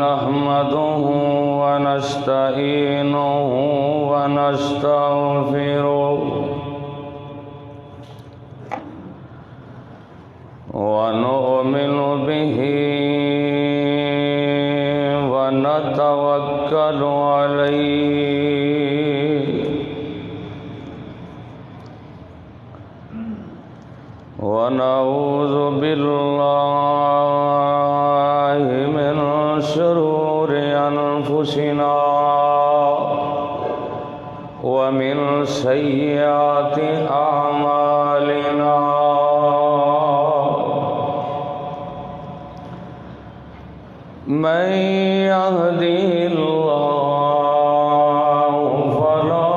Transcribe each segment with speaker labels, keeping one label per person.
Speaker 1: نحمده ونستعينه ونستغفره ونؤمن به ونتوكل عليه ونعوذ بالله من شرور أنفسنا ومن سيئات أعمالنا من يهده الله فلا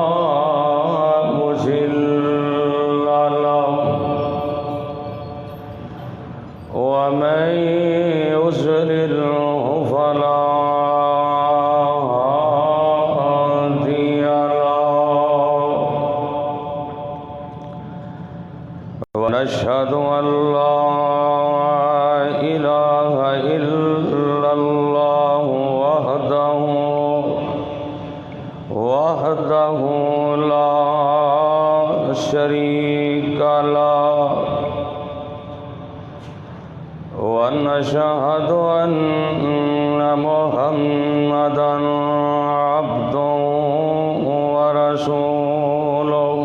Speaker 1: مضل له ومن يضلل فلا هادي له ونشهد أن لا إله إلا الله وحده لا شريك له ونشهد أن محمدًا عبده ورسوله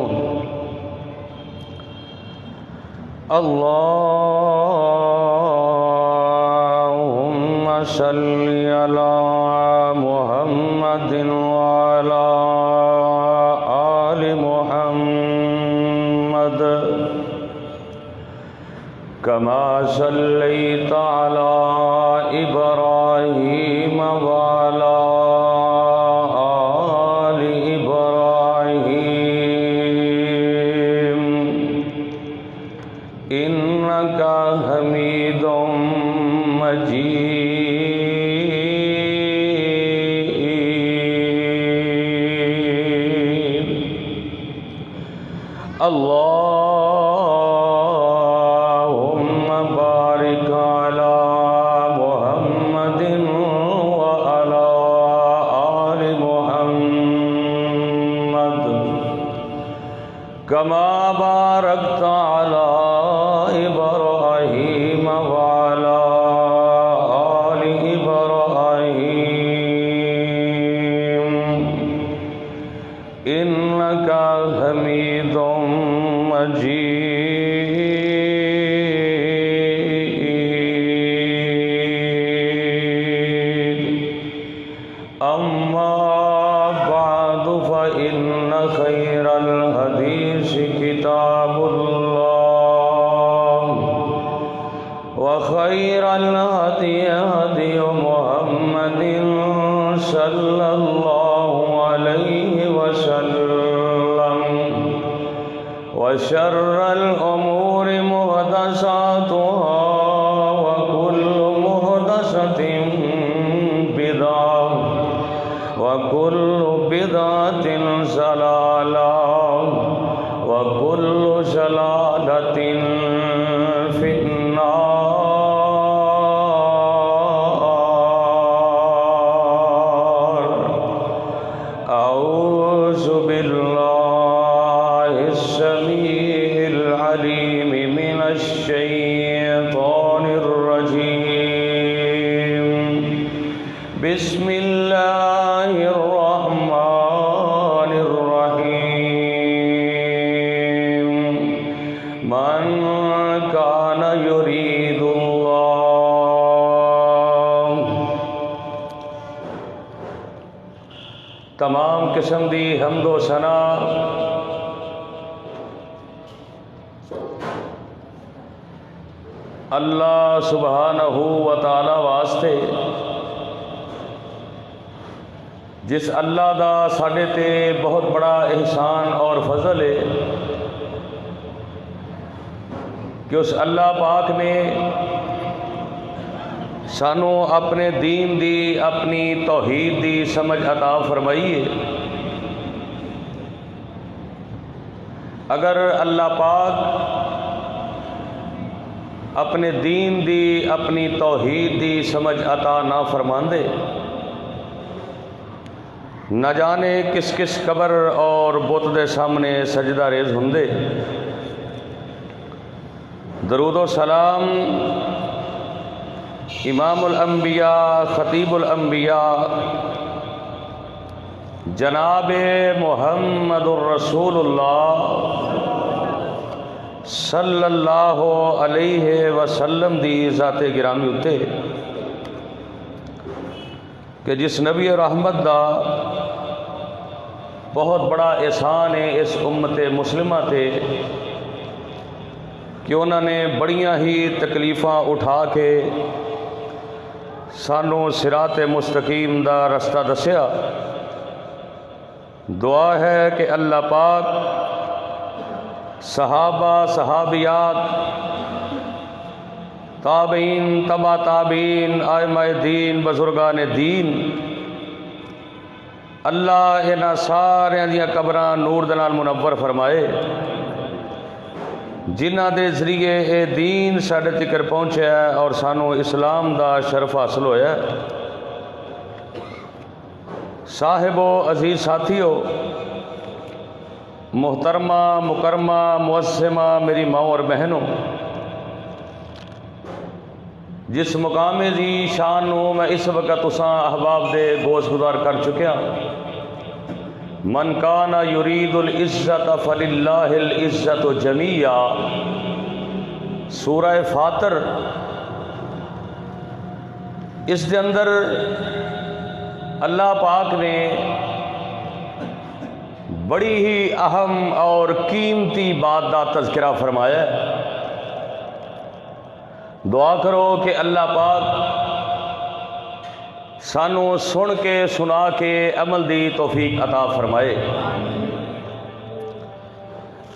Speaker 1: اللهم صل على محمد وعلى آل محمد كما صليت على إبراهيم وعلى آل إبراهيم إنك حميد مجيد اللهم بارك على محمد وعلى آل محمد كما باركت على إبراهيم وعلى آل إبراهيم إنك حميد مجيد أما بعد فإن خير الحديث كتاب الله وخير الهدي هدي محمد صلى الله عليه وسلم وشر الأمور محدثاتها وكل محدثة بدعة وكل بدعة ضلالة وكل ضلالة في النار. أعوذ بالله السميع العليم من الشيطان الرجيم. بسم الله الرحمن الرحيم. من كان يريد الله. تمام قسم دی حمد و ثنا اللہ سبحانہ و تعالی واسطے جس اللہ دا ساڈے تے بہت بڑا احسان اور فضل ہے کہ اس اللہ پاک نے سانو اپنے دین دی اپنی توحید دی سمجھ عطا فرمائی ہے. اگر اللہ پاک اپنے دین دی اپنی توحید دی سمجھ عطا نہ فرماندے، نہ جانے کس کس قبر اور بت دے سامنے سجدہ ریز ہندے۔ درود و سلام امام الانبیاء خطیب الانبیاء جناب محمد الرسول اللہ صلی اللہ علیہ وسلم دی ذات گرامی اتے کہ جس نبی رحمت دا بہت بڑا احسان ہے اس امت مسلمہ تے کہ انہوں نے بڑیاں ہی تکلیفاں اٹھا کے سانوں صراط مستقیم دا رستہ دسیا۔ دعا ہے کہ اللہ پاک صحابہ صحابیات تابعین تبع تابعین ائمہ دین بزرگان دین اللہ انہاں سارے دیاں قبراں نور دے نال منور فرمائے، جنہاں دے ذریعے اے دین ساڈے تکر پہنچیا ہے اور سانوں اسلام دا شرف حاصل ہویا ہے۔ صاحب و عزیز ساتھیو، محترمہ مکرمہ معظمہ میری ماں اور بہنوں، جس مقام دی شان نو میں اس وقت تساں احباب دے گوش گزار کر چکیا، من کان یرید العزت فللہ العزت جمیعا، سورہ فاطر۔ اس دے اندر اللہ پاک نے بڑی ہی اہم اور قیمتی بات دا تذکرہ فرمایا ہے۔ دعا کرو کہ اللہ پاک سانو سن کے سنا کے عمل دی توفیق عطا فرمائے۔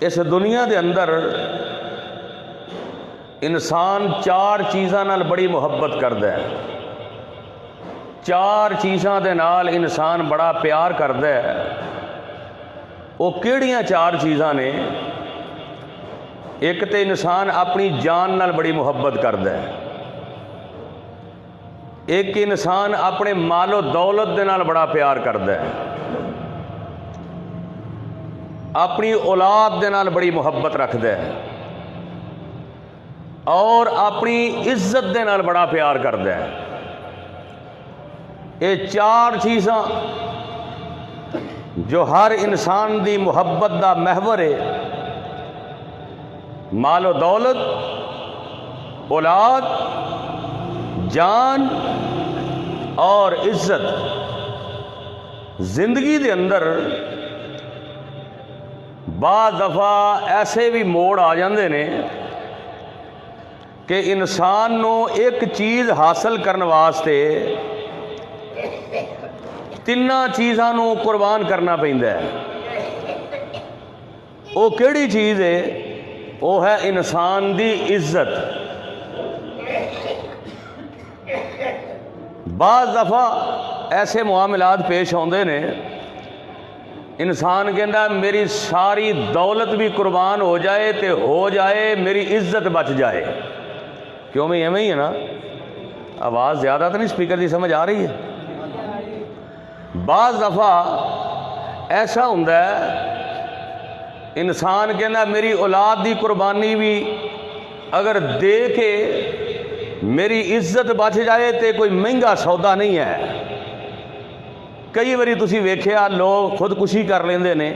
Speaker 1: اس دنیا دے اندر انسان چار چیزاں نال بڑی محبت کردا ہے، چار چیزاں دے نال انسان بڑا پیار کردا ہے۔ وہ کیڑیاں چار چیزاں نے؟ ایک تے انسان اپنی جان نال بڑی محبت کردا ہے، ایک انسان اپنے مال و دولت دے نال بڑا پیار کردا ہے، اپنی اولاد دے نال بڑی محبت رکھدا ہے، اور اپنی عزت دے نال بڑا پیار کردا ہے۔ یہ چار چیزاں جو ہر انسان دی محبت دا محور ہے، مال و دولت، اولاد، جان اور عزت، زندگی دے اندر بعض دفعہ ایسے بھی موڑ آ جاندے نے کہ انسان نو ایک چیز حاصل کرنے واسطے تیناں چیزاں نو قربان کرنا پیندا ہے۔ وہ کیڑی چیز ہے؟ وہ ہے انسان دی عزت۔ بعض دفعہ ایسے معاملات پیش ہوندے نے، انسان کہندا میری ساری دولت بھی قربان ہو جائے تے ہو جائے میری عزت بچ جائے۔ کیوں میں ایویں ہی ہے نا؟ آواز زیادہ تو نہیں سپیکر دی سمجھ آ رہی ہے؟ بعض دفعہ ایسا ہوندا ہے انسان کہنا میری اولاد دی قربانی بھی اگر دے کے میری عزت بچ جائے تے کوئی مہنگا سودا نہیں ہے۔ کئی باری تسی ویکھیا لوگ خودکشی کر لیندے نے،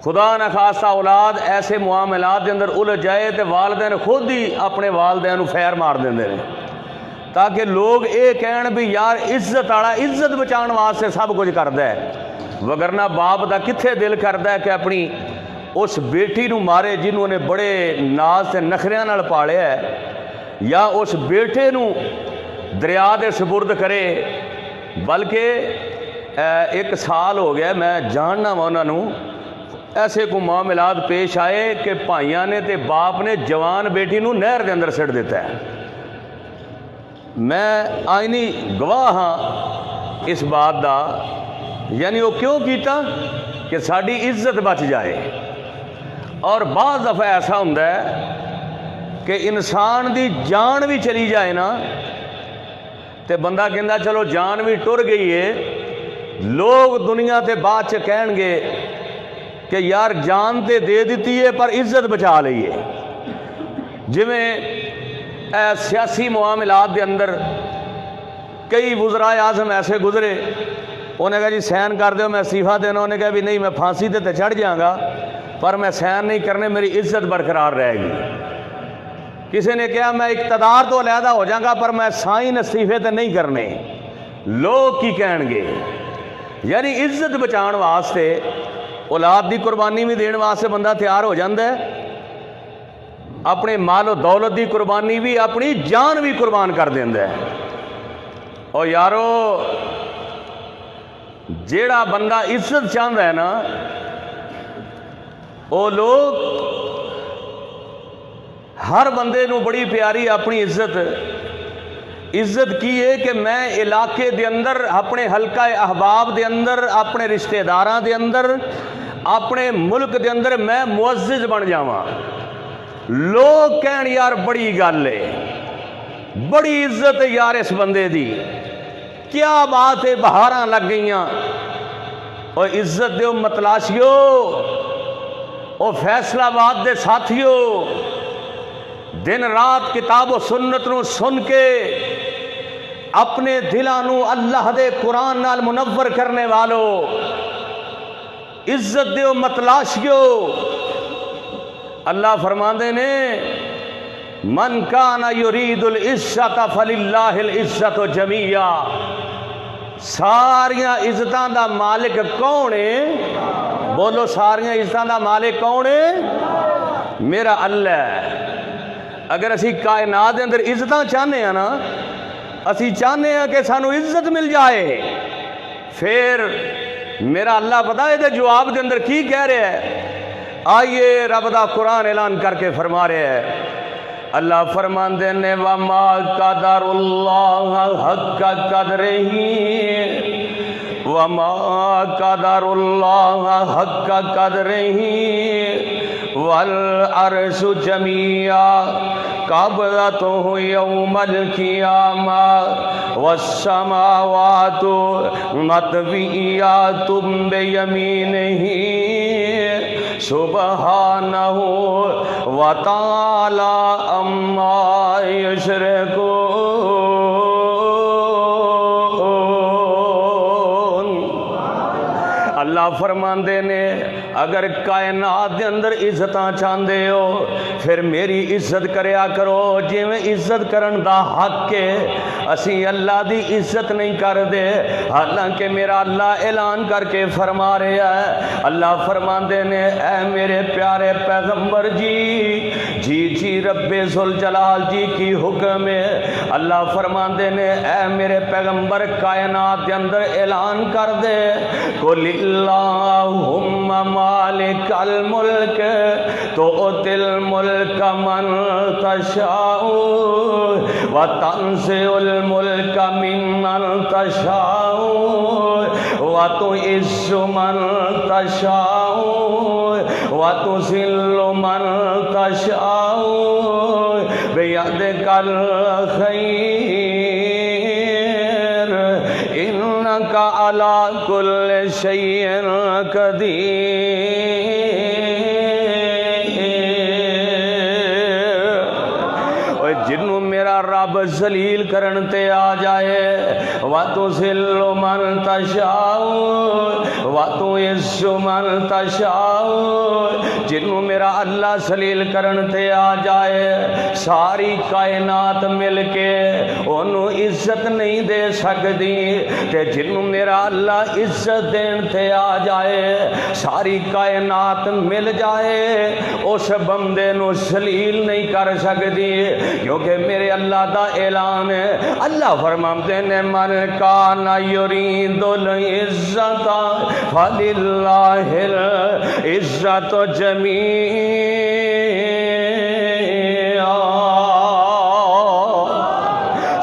Speaker 1: خدا نہ خاصہ اولاد ایسے معاملات دے اندر الجھ جائے تے والدین خود ہی اپنے والدین نو فیر مار دیندے نے، تاکہ لوگ اے کہن بھی یار عزت والا عزت بچان واسطے سب کچھ کردا ہے، وگرنہ باپ دا کتھے دل کردا ہے کہ اپنی اس بیٹی نو مارے جنہوں نے بڑے ناز تے نخریاں نال پالیا ہے، یا اس بیٹے نو دریا دے سپرد کرے۔ بلکہ ایک سال ہو گیا میں جاننا وا انہاں نو، ایسے کو معاملات پیش آئے کہ بھائیاں نے تے باپ نے جوان بیٹی نو نہر دے اندر سٹ دیتا ہے۔ میں آئینی گواہ ہاں اس بات دا، یعنی وہ کیوں کیتا کہ ساری عزت بچ جائے۔ اور بعض دفعہ ایسا ہوتا ہے کہ انسان دی جان بھی چلی جائے نا تے بندہ کہندا چلو جان بھی ٹر گئی ہے، لوگ دنیا تے بعد چ کہن گے کہ یار جان تے دے دیتی ہے پر عزت بچا لئی ہے۔ جویں سیاسی معاملات دے اندر کئی وزرائے اعظم ایسے گزرے، انہیں کہا جی سین کر دیو میں استعفیٰ دینا، انہیں کہا بھی نہیں میں پھانسی تے چڑھ جاؤں گا پر میں سین نہیں کرنے، میری عزت برقرار رہے گی۔ کسی نے کہا میں اقتدار تو علیحدہ ہو جاؤں گا پر میں سائن استعفے تے نہیں کرنے، لوگ کی کہن گے؟ یعنی عزت بچان واسطے اولاد دی قربانی بھی دین واسطے بندہ تیار ہو جاندہ ہے، اپنے مال و دولت دی قربانی بھی، اپنی جان بھی قربان کر دیندہ ہے۔ اور یارو جیڑا بندہ عزت چاہتا ہے نا وہ لوگ ہر بندے نو بڑی پیاری اپنی عزت کی ہے کہ میں علاقے دے اندر، اپنے حلقہ احباب دے اندر، اپنے رشتہ داراں دے اندر، اپنے ملک دے اندر میں معزز بن جاواں۔ لوگ کہن یار بڑی گل ہے، بڑی عزت ہے یار اس بندے دی، کیا بات ہے، بہاراں لگ گئیاں۔ اور عزت دیو متلاشیو، اور فیصلہ آباد دے ساتھیو، دن رات کتاب و سنت نو سن کے اپنے دلانو اللہ دے قرآن نال منور کرنے والو، عزت دیو متلاشیو۔ اللہ فرماندے نے من کان یرید العزت فللہ العزت جمیعا، ساریاں عزتاں دا مالک کون ہے؟ بولو ساریاں عزتاں دا مالک کون ہے؟ میرا اللہ ہے۔ اگر اسی کائنات دے اندر عزتاں چاہنے ہیں نا، اسی چاہنے ہیں کہ سانو عزت مل جائے، پھر میرا اللہ پتہ ہے دے جواب دے اندر کی کہہ رہے ہیں؟ آئیے رب دا قرآن اعلان کر کے فرما رہے ہیں۔ اللہ فرماندے نے وما قدر اللہ حق قدرہ، وما قدر اللہ حق قدرہ والعرش جمیعا قبضتہ یوم القیامہ والسماوات مطویات بیمینہ سبحانہ وتعالی عما یشرکون۔ اللہ فرماندے نے اگر کائنات دے اندر عزتاں چاہندے ہو پھر میری عزت کریا کرو، جی میں عزت کرن دا حق ہے۔ اسی اللہ دی عزت نہیں کر دے، حالانکہ میرا اللہ اعلان کر کے فرما رہا ہے۔ اللہ فرماندے نے اے میرے پیارے پیغمبر جی رب ذوالجلال جی کی حکم ہے۔ اللہ فرماندے نے اے میرے پیغمبر کائنات دے اندر اعلان کر دے قل اللہم مالک الملک تؤتی الملک من تشاء وتنزع الملک ممن تشاء وتعز من تشاء وتذل من تشاء بیدک الخیر انک علی کل شیء قدیر۔ جنوں میرا رب ذلیل کرن تے آ جائے وَتُذِلُّ مَن تَشَاءُ وَتُعِزُّ مَن تَشَاءُ، جنوں میرا اللہ ذلیل کرن تے آ جائے ساری کائنات مل کے انہوں عزت نہیں دے سکتی، تے جنوں میرا اللہ عزت دین تے آ جائے ساری کائنات مل جائے اس بندے نو ذلیل نہیں کر سکتی، کیونکہ میرے اللہ دا اعلان ہے۔ اللہ فرماتے ہیں من کان یرید العزت فللہ العزت جمیعا،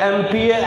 Speaker 1: MP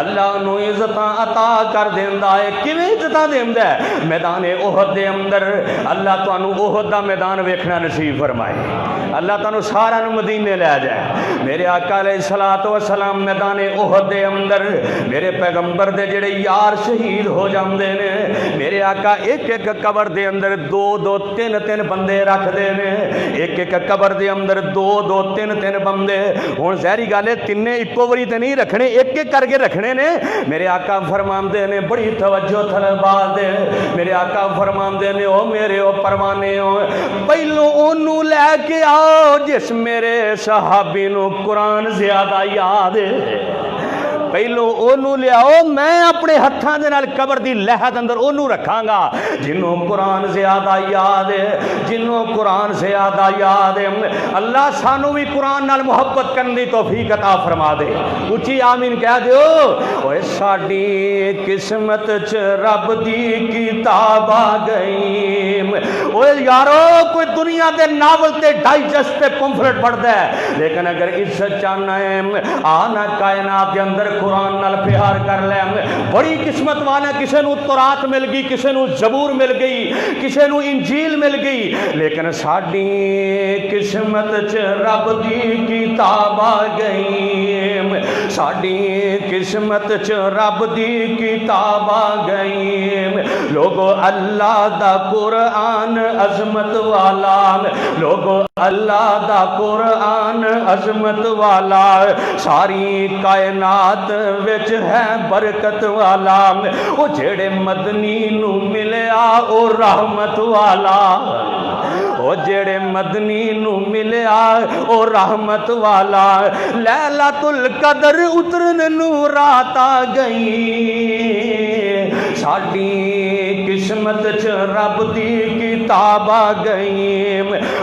Speaker 1: اللہ نو عزتاں عطا کر دیندا ہے کیویں عزتاں دیندا ہے میدان احد دے اندر اللہ تانوں احد دا میدان ویکھنا نصیب فرمائے اللہ تانوں سارا نو مدینے لے جائے میرے آقا علیہ الصلوۃ والسلام میدان احد دے اندر میرے پیغمبر دے جڑے یار شہید ہو جاندے نے میرے آقا ایک ایک قبر دے اندر دو دو تین تین بندے رکھ دے نے ایک ایک قبر دے اندر دو دو تین تین بندے ہن ظاہری گل ہے تینے اکو واری تے نہیں رکھنے ایک ایک کر کے رکھنے نے میرے آقا فرماندے نے بڑی توجہ تھل بات دے میرے آقا فرماندے نے او میرے او پروانے ہو پہلو اونوں لے کے آؤ جس میرے صحابی نو قرآن زیادہ یاد ہے پہلو اونوں لیاؤ میں اپنے ہتھاں دے نال قبر دی لحد اندر اونوں رکھاں گا جنوں قرآن زیادہ یاد ہے جنوں قرآن زیادہ یاد ہے اللہ سانو بھی قرآن نال محبت کرن دی توفیق عطا فرما دے اچھی آمین کہہ دیو اوے ساڈی قسمت چ رب دی کتاب آ گئی اوے یارو کوئی دنیا دے ناول تے ڈائجسٹ تے پمفلٹ پڑھدا ہے لیکن اگر عزت چاہنا ہے آنا کائنات دے اندر قرآن نال پیار کر لے بڑی قسمت والا کسے نو تورات مل گئی کسے نو زبور مل گئی کسے نو انجیل مل گئی لیکن ساڈی قسمت چ رب دی کتاب آ گئی ساڈی قسمت چ رب دی کتاب آ گئی لوگو اللہ دا قرآن عظمت والا لوگو اللہ دا قرآن عظمت والا ساری کائنات وچ ہے برکت والا او جڑے مدنی نو ملیا او رحمت والا او جڑے مدنی نو ملیا او رحمت والا لیلۃ القدر اترن نو رات آ گئی ساڈی قسمت چ رب دی کتاب آ گئی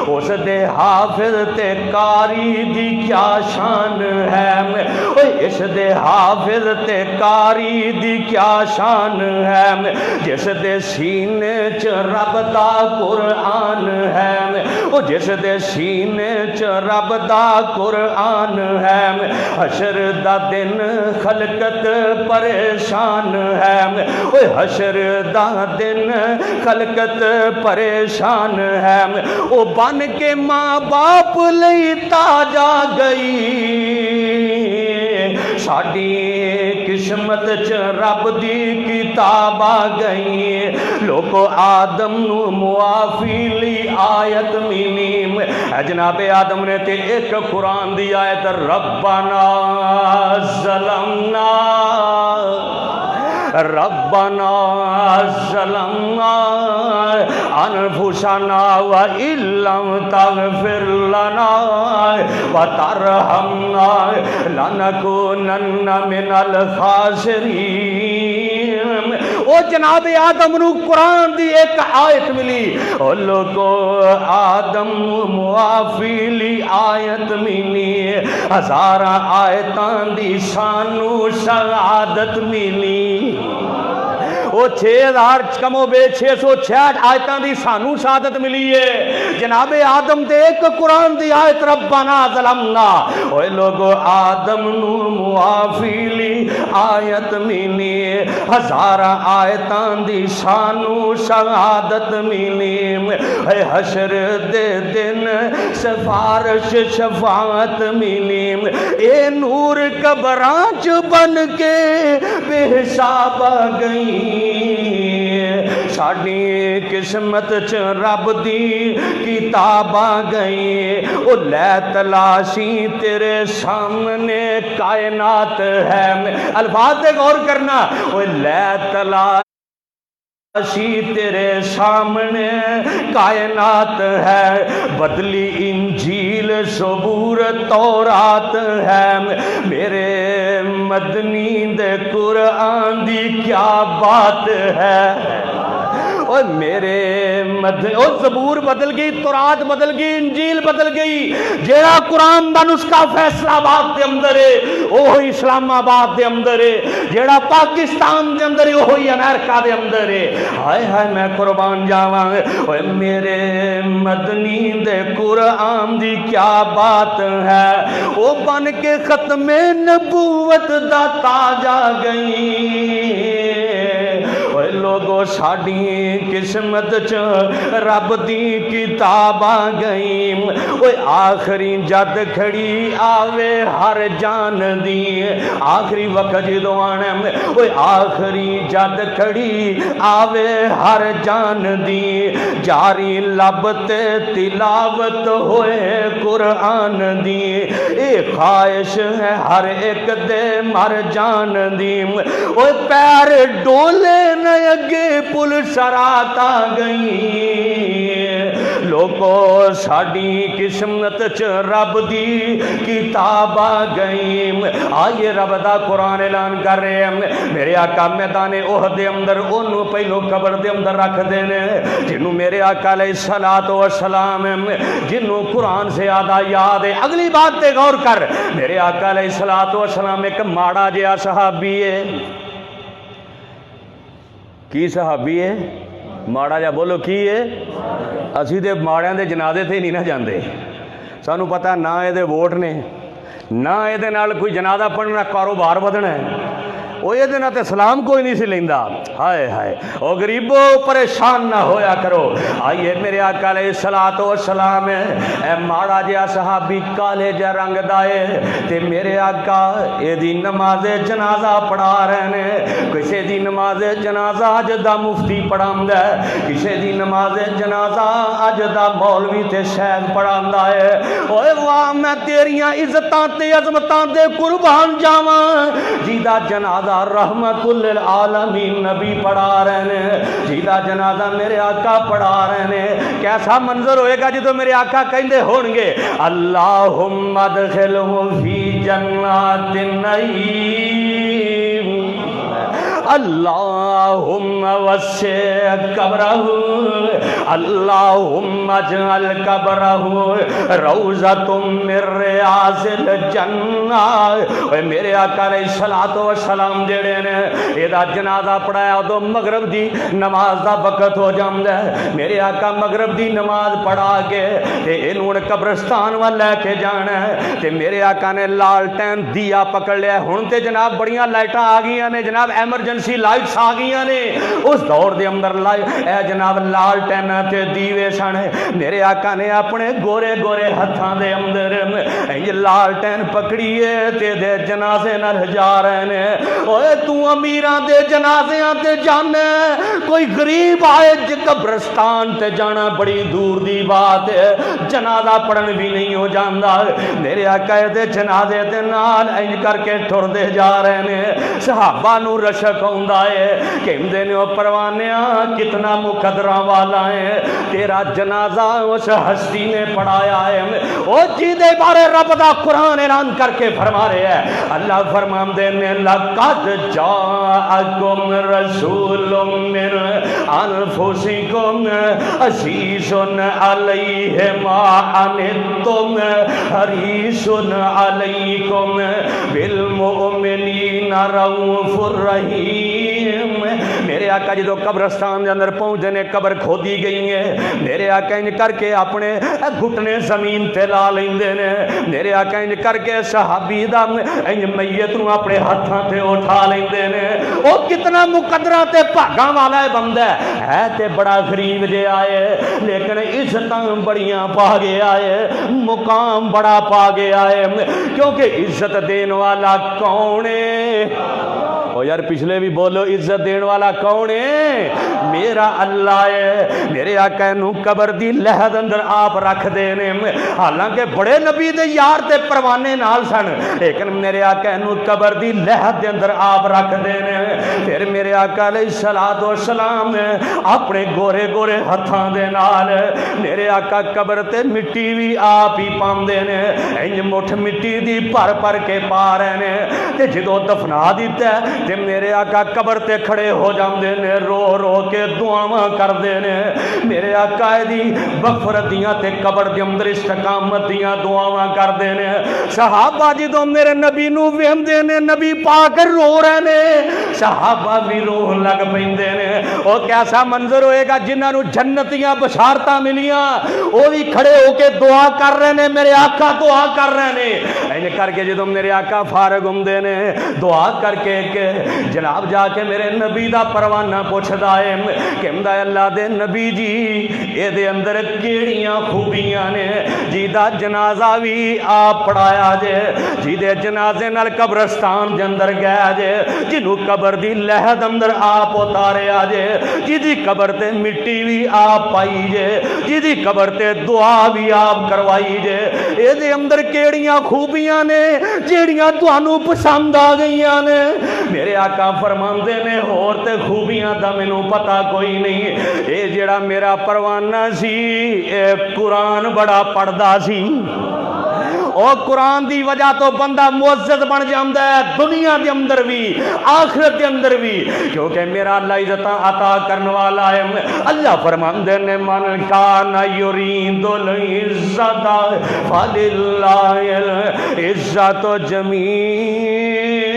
Speaker 1: اس دے حافظ تے قاری دی کیا شان ہے اوے اس دے حافظ تے قاری دی کیا شان ہے جس دے سینے چ رب دا قرآن ہے او جس دے سینے چ رب دا قرآن ہے حشر دا دن خلقت پریشان ہے اوے حشر دا دن خلقت پریشان ہے او بن کے ماں باپ لئی تاج آ گئی ساڈی قسمت چ رب دی کتاب آ گئی لوگو آدم نو معافی لی آیت ملی جناب آدم نے تے ایک قرآن دی آیت ربنا ظلمنا ربنا ظلمنا انفسنا وان لم تغفر لنا وترحمنا لنكونن من الخاسرین او جناب آدم نو قرآن دی ایک آیت ملی او لوگو آدم نو معافی لی آیت ملی ہزاراں آیتاں دی سانو سعادت ملی وہ 6000 کم و بیش 666 آیتاں دی سانو سعادت ملی ہے جناب آدم دے ایک قرآن دی آیت ربنا ظلمنا اوے لوگو آدم نو معافی لی آیت ملی ہزاراں آیتاں دی سانو سعادت ملی اے حشر دے دن سفارش شفاعت ملی اے نور قبراں چ بن کے بے حساب گئی ساڈی قسمت چ رب دی کتاب آ گئی او لے تلاشی تیرے سامنے کائنات ہے الفاظ پہ غور کرنا او لے تلاشی تیرے سامنے کائنات ہے بدلی انجیل زبور تورات ہے میرے مدنی دے قرآن دی کیا بات ہے اوے میرے او زبور بدل گئی، تورات بدل گئی، انجیل بدل گئی، جیڑا قرآن دا نسخہ فیصلہ آباد دے اندر ہے وہی اسلام آباد دے اندر ہے، جیڑا پاکستان دے اندر ہے وہی امریکہ دے اندر ہے۔ ہائے ہائے میں قربان جاواں، اوے میرے مدنی دے قرآن دی کیا بات ہے، وہ بن کے ختم نبوت دا تاج آ گئی۔ لوگو ساڈی قسمت چ رب دی کتاب آ گئی، اوے آخری جد کھڑی آوے ہر جان دی، آخری وقت جدو آنا، اوے آخری جد کھڑی آوے ہر جان دی، جاری لب تے تلاوت ہوئے قرآن دی، اے خواہش ہے ہر ایک دے مر جان دی، اوے پیر ڈولے نئے اگے پل سرات آ گئی۔ لوگو ساڈی قسمت چ رب دی کتاب آ گئی۔ آئیے رب دا قرآن اعلان کر رہے ہیں، میرے آقا میدان احد دے اندر انہوں پہلو قبر دے اندر رکھ دینے، جنہوں میرے آقا علیہ السلام جنہوں قرآن سے آدھا یاد ہے۔ اگلی بات تے غور کر، میرے آقا علیہ السلام ایک ماڑا جہا صحابی ہے۔ کی صحابی ہے؟ ماڑا جا بولو کی ہے؟ اسی دے ماڑیاں دے جنازے تھے نہیں نہ جاندے، سانو پتہ نہ اے دے ووٹ نے، نہ اے دے نال کوئی جنازہ پڑھنا کاروبار بدنا ہے، وہ یہ دن تے سلام کوئی نہیں سی لیندا۔ ہائے ہائے او غریبو پریشان نہ ہویا کرو۔ آئیے میرے آقا علیہ السلام اے ماڑا جہا صحابی کالے جہ رنگ دائے تے میرے آقا اے دی نماز جنازہ پڑھا رہے ہیں، کسے دی نماز جنازہ اج دا مفتی پڑھاندا ہے، کسے دی نماز جنازہ اج دا مولوی تے شیخ پڑھاندا ہے۔ اوے واہ میں تیریاں عزتاں تے عظمتاں دے قربان جاواں، جیدا جنازہ رحمت للعالمین نبی پڑھا رہے ہیں، جیدہ جنازہ میرے آقا پڑھا رہے ہیں۔ کیسا منظر ہوئے گا جدو میرے آقا کہندے ہونگے اللہم ادخلہ فی جنات النعیم، اللہم وسع قبرہ، اللہم اجعل قبرہ روضۃ من ریاض الجنہ۔ اے میرے آقا علیہ السلام جڑے نے ایدہ جنازہ پڑھایا تو مغرب دی نماز دا وقت ہو جاندہ ہے، میرے آقا مغرب دی نماز پڑھا کے تے انہوں نے قبرستان وال لے کے جانا ہے، تے میرے آقا نے لالٹین دیا پکڑ لیا۔ ہن تے جناب بڑیاں لائٹاں آ گئیاں نے، جناب ایمرجنسی لائٹس آ گئیاں نے، اس دور دے اندر اے جناب لالٹین تے دیوے سن، میرے آقا نے اپنے گورے گورے ہتھاں دے اندر یہ لالٹین پکڑیے تے دے جنازے نہ جا رہے ہیں۔ اوے تو امیراں دے جنازیاں تے جانے، کوئی غریب آئے قبرستان تے جانا بڑی دور دی بات ہے، جنازہ پڑھن بھی نہیں ہو جاندہ۔ میرے آقا دے جنازے دے نال انج کر کے ٹر دے جا رہے ہیں، صحابہ نو رشک ہوندہ ہے کہ اندے نے پروانیاں کتنا مقدرہ والا ہے، تیرا جنازہ اس ہستی نے پڑھایا ہے۔ او جی دے بارے رب دا قرآن اعلان کر کے فرما رہے ہیں، اللہ فرمان دے نے لَقَدْ جَاءَكُمْ رَسُولٌ مِّنْ أَنفُسِكُمْ عَزِيزٌ عَلَيْهِ مَا عَنِتُّمْ حَرِيصٌ عَلَيْكُمْ بِالْمُؤْمِنِينَ رَءُوفٌ رَحِيمٌ۔ میرے آقا جدو قبرستان دے اندر پہنچ دینے، قبر کھودی گئی ہے، میرے آقا انج کر کے اپنے گھٹنے زمین تے لا لیندے نے، میرے آقا انج کر کے صحابی دا انج میت نو اپنے ہاتھاں تے اٹھا لیندے نے۔ او کتنا مقدرہ تے بھاگاں والا ہے بندہ ہے تے بڑا غریب جے آئے، لیکن عزتاں بڑیاں پا گیا ہے، مقام بڑا پا گیا ہے، کیونکہ عزت دین والا کون ہے؟ او یار پچھلے بھی بولو، عزت دین والا کون ہے؟ میرا اللہ ہے۔ میرے آقا نو قبر دی لحد اندر آپ رکھ دینے، حالانکہ بڑے نبی دے یار تے پروانے نال سن، لیکن میرے آقا نو قبر دی لحد دے اندر آپ رکھ دینے۔ پھر میرے آقا علیہ السلام اپنے گورے گورے ہتھاں دے نال میرے آقا قبر تے مٹی بھی آپ ہی پام دینے، انج مٹھ مٹی دی پر پر کے پا رہے نے، تے جدو دفنا دیتا ہے تے میرے آقا قبر تے کھڑے ہو جاندے نے رو رو کے دعاواں کردے نے میرے آقا دی مغفرت دیاں تے قبر دے اندر استقامت دیاں دعاواں کردے نے صحابہ جدوں میرے نبی نو ویندے نے نبی پاک رو رہے نے صحابہ بھی روح لگ پیندے نے او کیسا منظر ہوئے گا جنہاں نو جنتیاں بشارتاں ملیاں او بھی کھڑے ہو کے دعا کر رہے نے میرے آقا دعا کر رہے نے این کر کے جدوں میرے آقا فارغ ہوندے نے دعا کر کے کہ جناب جا کے میرے نبی دا پروانہ پوچھدا ہے کہندا ہے اللہ دے نبی جی اے دے اندر کیڑیاں خوبیاں نے جی دا جنازہ بھی آپ پڑھایا جے جی دے جنازے نال قبرستان دے اندر گیا جے جنوں قبر دی لہد اندر آپ اتاریا جے جی دی قبر تے مٹی بھی آپ پائی جے جی دی قبر تے دعا بھی آپ کروائی جے اے دے اندر کیڑیاں خوبیاں نے جیڑیاں تانوں پسند آ گئیاں نے میرے آقا فرماندے نے اور تے خوبیاں دا مینوں پتہ کوئی نہیں اے جیڑا میرا پروانہ سی اے قرآن بڑا پڑھدا سی اور قرآن دی وجہ تو بندہ معزز بن جاندا ہے دنیا دے اندر بھی آخرت دے اندر بھی کیونکہ میرا اللہ عزتاں عطا کرنے والا ہے اللہ فرماندے نے من کان یرید العزت فللہ العزت جمیعا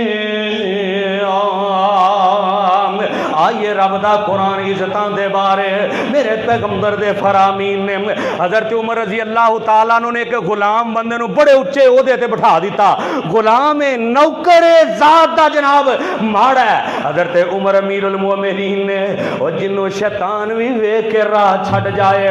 Speaker 1: آئیے رب دا قرآن عزتان دے بارے میرے پیغمبر دے فرامین نے حضرت عمر رضی اللہ تعالیٰ نے ایک غلام بندے نو بڑے اچھے عہدے تے بٹھا دیتا غلام نوکر ذات دا جناب ماڑا ہے حضرت عمر امیر المومنین نے اور جنوں شیطان بھی ویکھ کے راہ چھڈ جائے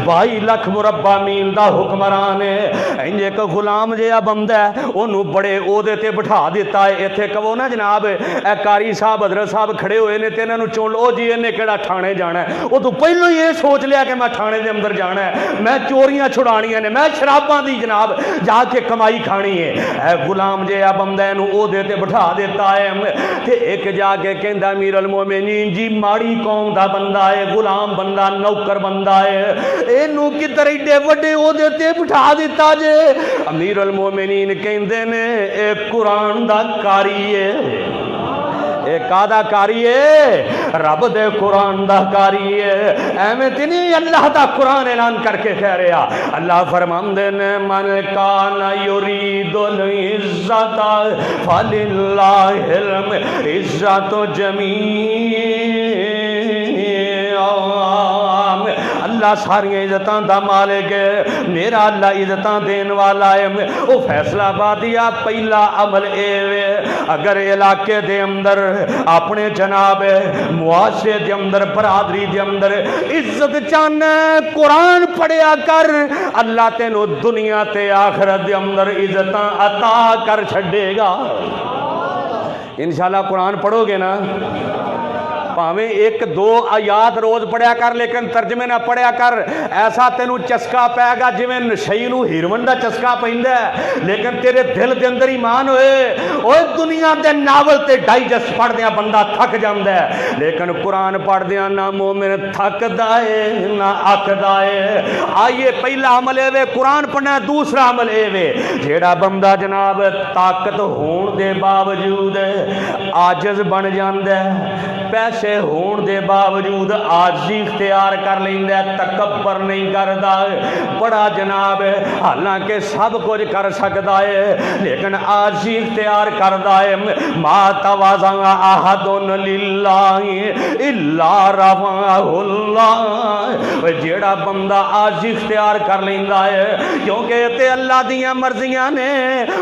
Speaker 1: 22 لاکھ مربع میل دا حکمران ہے انج ایک غلام جہا بندہ ہے اونوں بڑے عہدے تے بٹھا دیتا ہے ایتھے کہو نا جناب اے قاری صاحب حضرت صاحب کھڑے ہوئے نے تے انہاں نوں چون لو جی انہیں کیڑا تھانے جانا ہے وہ تو پہلو یہ سوچ لیا کہ میں تھانے دے اندر جانا ہے میں چوریاں چھڑانیاں نے میں شراباں دی جناب جا کے کمائی کھانی ہے اے غلام جے اب بندے نو او دے تے بٹھا دیتا ہے تے ایک جا کے کہندا امیر المومنین جی ماڑی قوم دا بندہ ہے غلام بندہ نوکر بندہ ہے اینو کدھر ایڈے وڈے او دے تے بٹھا دیتا جے امیر المومنین کہندے نے اے قرآن دا کاری ہے ایک آدھا کاری ہے رب دے قرآن دا کاری ہے ایمیں تنی اللہ دا قرآن اعلان کر کے کہہ رہا اللہ فرماندے نے من کان یرید العزت فللہ العزت جمیعا اللہ ساری عزتاں دا مالک ہے میرا اللہ عزتاں دین والا ہے او فیصلہ بادیا پہلا عمل اے اگر علاقے دے اندر اپنے جناب معاشرے دے اندر برادری دے اندر عزت چاہنا قرآن پڑھیا کر اللہ تینو دنیا تے آخرت دے اندر عزتاں عطا کر چھڑے گا انشاءاللہ قرآن پڑھو گے نا پاویں ایک دو آیات روز پڑھیا کر لیکن ترجمے نہ پڑھیا کر ایسا تینوں چسکا پائے گا جویں نشئی نو ہیروین دا چسکا پیندا ہے لیکن تیرے دل دے اندر ایمان ہوئے اوے دنیا دے ناول تے ڈائجسٹ پڑھدیاں بندہ تھک جاندا ہے لیکن قرآن پڑھدیاں نہ مومن تھکدا ہے نہ اکدا ہے آئیے پہلا عمل اے قرآن پڑھنا دوسرا عمل اے جیڑا بندہ جناب طاقت ہون دے باوجود عاجز بن جاندا ہے پیسے ہون دے باوجود عاجزی اختیار کر لیندا ہے تکبر نہیں کردا بڑا جناب حالانکہ سب کچھ کر سکدا ہے لیکن عاجزی اختیار کردا ہے ما تواضع احد للہ الا رفعہ اللہ جیڑا بندہ عاجزی اختیار کر لیندا ہے کیونکہ تے اللہ دیاں مرضیاں نے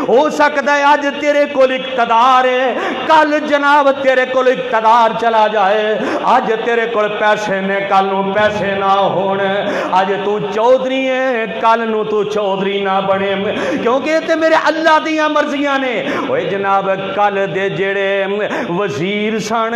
Speaker 1: ہو سکدا ہے اج تیرے کول اقتدار ہے کل جناب تیرے کول اقتدار چلا جائے آج تیرے کول پیسے نے کل نو پیسے نہ ہون آج تو چودھری ہے کل نو تو چودھری نہ بنے کیونکہ تے میرے اللہ دیاں مرضیاں نے اوے جناب کل دے جڑے وزیر سن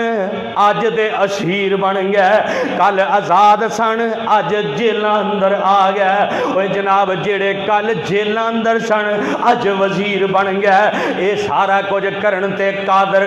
Speaker 1: آج دے اسیر بن گئے کل آزاد سن آج جیلاں اندر آ گئے اوے جناب جڑے کل جیلاں اندر سن آج وزیر بن گئے اے سارا کچھ کرن تے قادر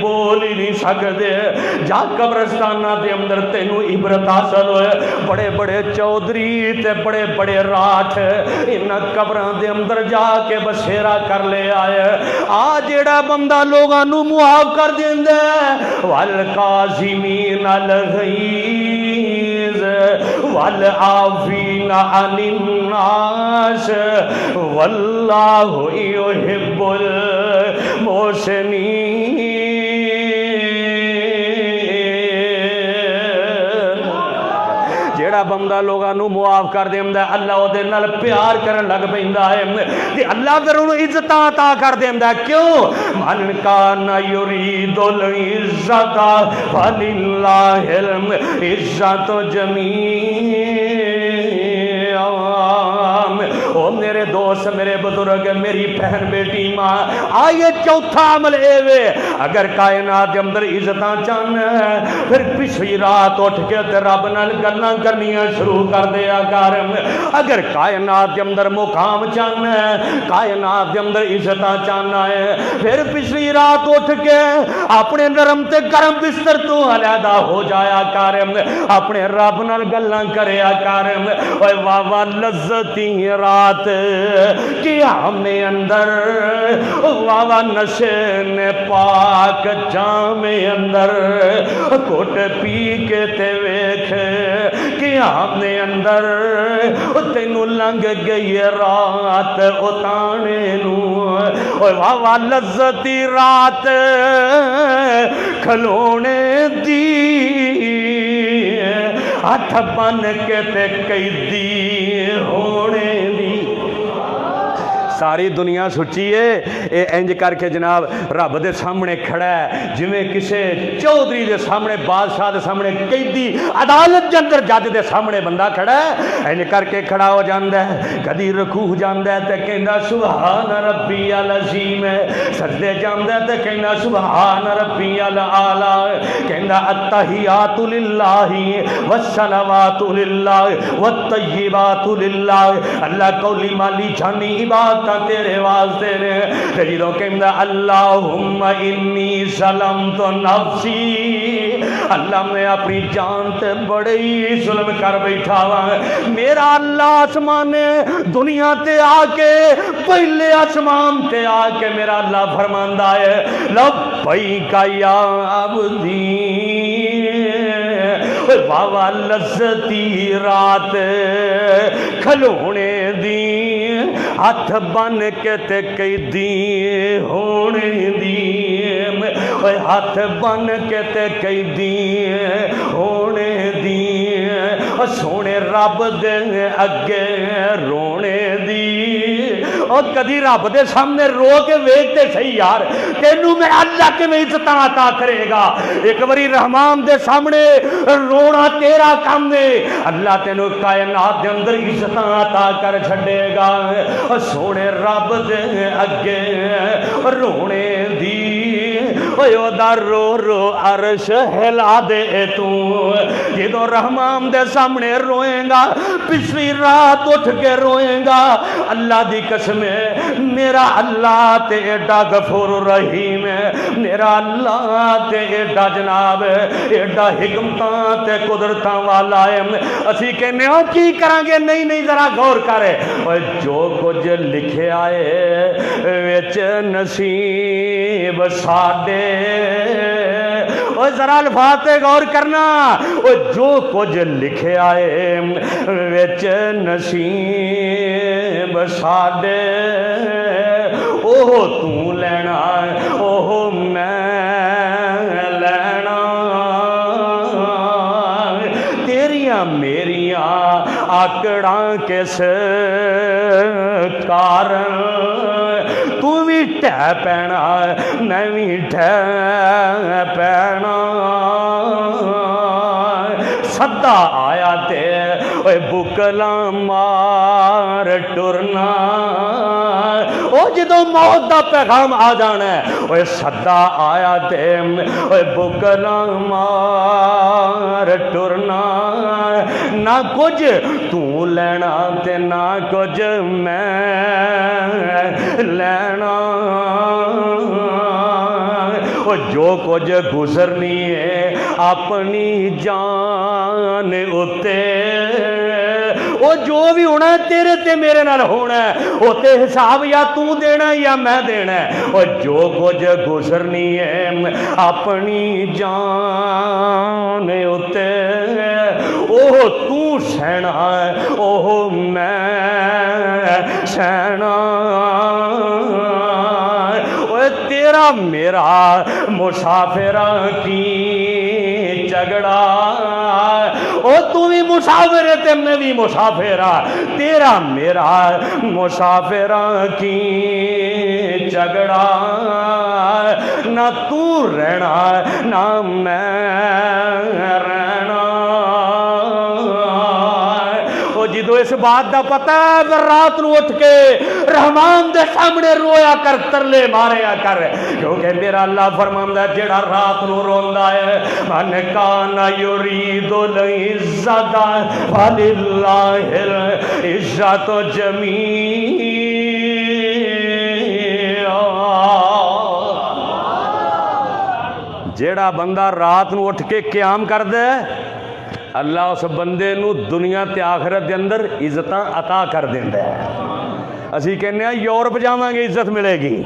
Speaker 2: بول ہی نہیں سکتے. جا قبرستانہ دے اندر تینوں عبرت حاصل ہوئے. بڑے بڑے چودھری تے بڑے بڑے راٹھ ان قبران دے اندر جا کے بسیرا کر لے آئے. آ جیڑا بندہ لوگاں نو معاف کر دیندے والقاظمین الغیظ والعافین عن الناس واللہ یحب المحسنین. جیڑا بندہ لوگاں نو معاف کر دیندا ہے اللہ او دے نال پیار کرن لگ پیندا ہے تے اللہ پھر اونوں عزتاں عطا کر دیندا ہے. کیوں؟ من کان یرید العزت فللہ العزت جمیعا. او میرے دوست میرے بزرگ میری بہن بیٹی ماں آئیے چوتھا عمل اے وے اگر کائنات کے اندر عزتاں چاہنا ہے پھر پچھلی رات اٹھ کے رب نال گلاں کرنیاں شروع کر دیا کر. اگر کائنات کے اندر مقام چاہنا ہے کائنات کے اندر عزتاں چاہنا ہے پھر پچھلی رات اٹھ کے اپنے نرم تے گرم بستر تو علیحدہ ہو جایا کر اپنے رب نال گلاں کریا کر. اوے واہ واہ لذتی رات قیام اندر واہ واہ نشین پاک جام اندر کوٹ پی کے تے ویکھ قیام اندر تینوں لنگ گئی رات اتانے نو. واہ واہ لذتی رات کھلونے دی ہاتھ بن کے تے قیدی ہونے دی. ساری دنیا سچی ہے اے انج کر کے جناب رب دے سامنے کھڑا ہے جویں کسے چودھری دے سامنے بادشاہ دے سامنے قیدی عدالت دے اندر جج دے سامنے بندہ کھڑا ہے انج کر کے کھڑا ہو جاندا ہے. کدی رکوع جاندا ہے تے کہندا سبحان ربی العظیم. سجدے جاندا ہے تے کہندا سبحان ربی الاعلی. کہندا التحیات للہ والصلوات للہ والطیبات للہ. اللہ قولی مالی جانی عبادت تیرے واسطے نے. جدوں کہندا اللہم انی ظلمت نفسی اللہ میں اپنی جان تے بڑے ہی ظلم کر بیٹھا وا. میرا اللہ آسمان دنیا تے آ کے پہلے آسمان تے آ کے میرا اللہ فرماندا ہے لبیک یا عبدی. واہ لذتی رات کھلونے دی ہاتھ بن کے تے قیدی ہونے دی. ہاتھ بن کے تے قیدی ہونے دی. سونے رب دے اگے رونے دی. اور کدی رب دے سامنے رو کے ویکھتے صحیح یار تینوں میں اللہ کے میں عزت عطا کرے گا. ایک باری رحمان دے سامنے رونا تیرا کام ہے اللہ تینوں کائنات دے اندر عزت عطا کر چھڈے گا. سونے رب دے اگے رونے دی. او دا رو رو عرش ہلا دے تو جدوں رحمان دے سامنے روئیں گا پچھلی رات اٹھ کے روئیں گا. اللہ دی قسم ہے میرا اللہ تے ایڈا غفور رحیم ہے. میرا اللہ تے ایڈا جناب ایڈا حکمتاں تے قدرتاں والا ہے. اسی کہنے ہاں کی کریں گے نہیں نہیں ذرا غور کرے جو کچھ لکھیا ہے وچ نصیب ساڈے. او ذرا الفاظ تے غور کرنا او جو کچھ لکھیا ہے وچ نصیب ساڈے اوہ تو لینا اوہ میں لینا. تیریاں میریاں آکڑاں کس کارن تو بھی ٹہ پینا میں بھی ٹہ پینا. سدا آیا تے اوے بکلا مار ٹرنا. او جدوں موت دا پیغام آ جانا ہے اوے سدا آیا تے اوے بکلا مار ٹرنا. نہ کچھ تو لینا تے نہ کچھ میں لینا. وہ جو کچھ گزرنی ہے اپنی جان اتے، وہ جو بھی ہونا ہے تیرے تے میرے نال ہونا ہے، وہ تے حساب یا تو دینا یا میں دینا ہے، وہ جو کچھ گزرنی ہے اپنی جان اتے، وہ تو سہنا ہے وہ میں سہنا، تیرا میرا مسافراں کی جھگڑا، او تو بھی مسافر ہے تے میں بھی مسافر ہاں، تیرا میرا مسافراں کی جھگڑا، نہ تو رہنا نہ میں رہنا۔ جدو اس بات دا پتہ ہے پھر رات نو اٹھ کے رحمان دے سامنے رویا کر، ترلے ماریا کر، کیونکہ میرا اللہ فرماندا ہے جڑا رات نو روندا ہے من کان یرید العزت فللہ العزت جمیعا، جیڑا بندہ رات نو اٹھ کے قیام کردا ہے اللہ اس بندے نو دنیا تے آخرت دے اندر عزتاں عطا کر دیندا ہے۔ اسی کہنے ہیں یورپ جاواں گے عزت ملے گی،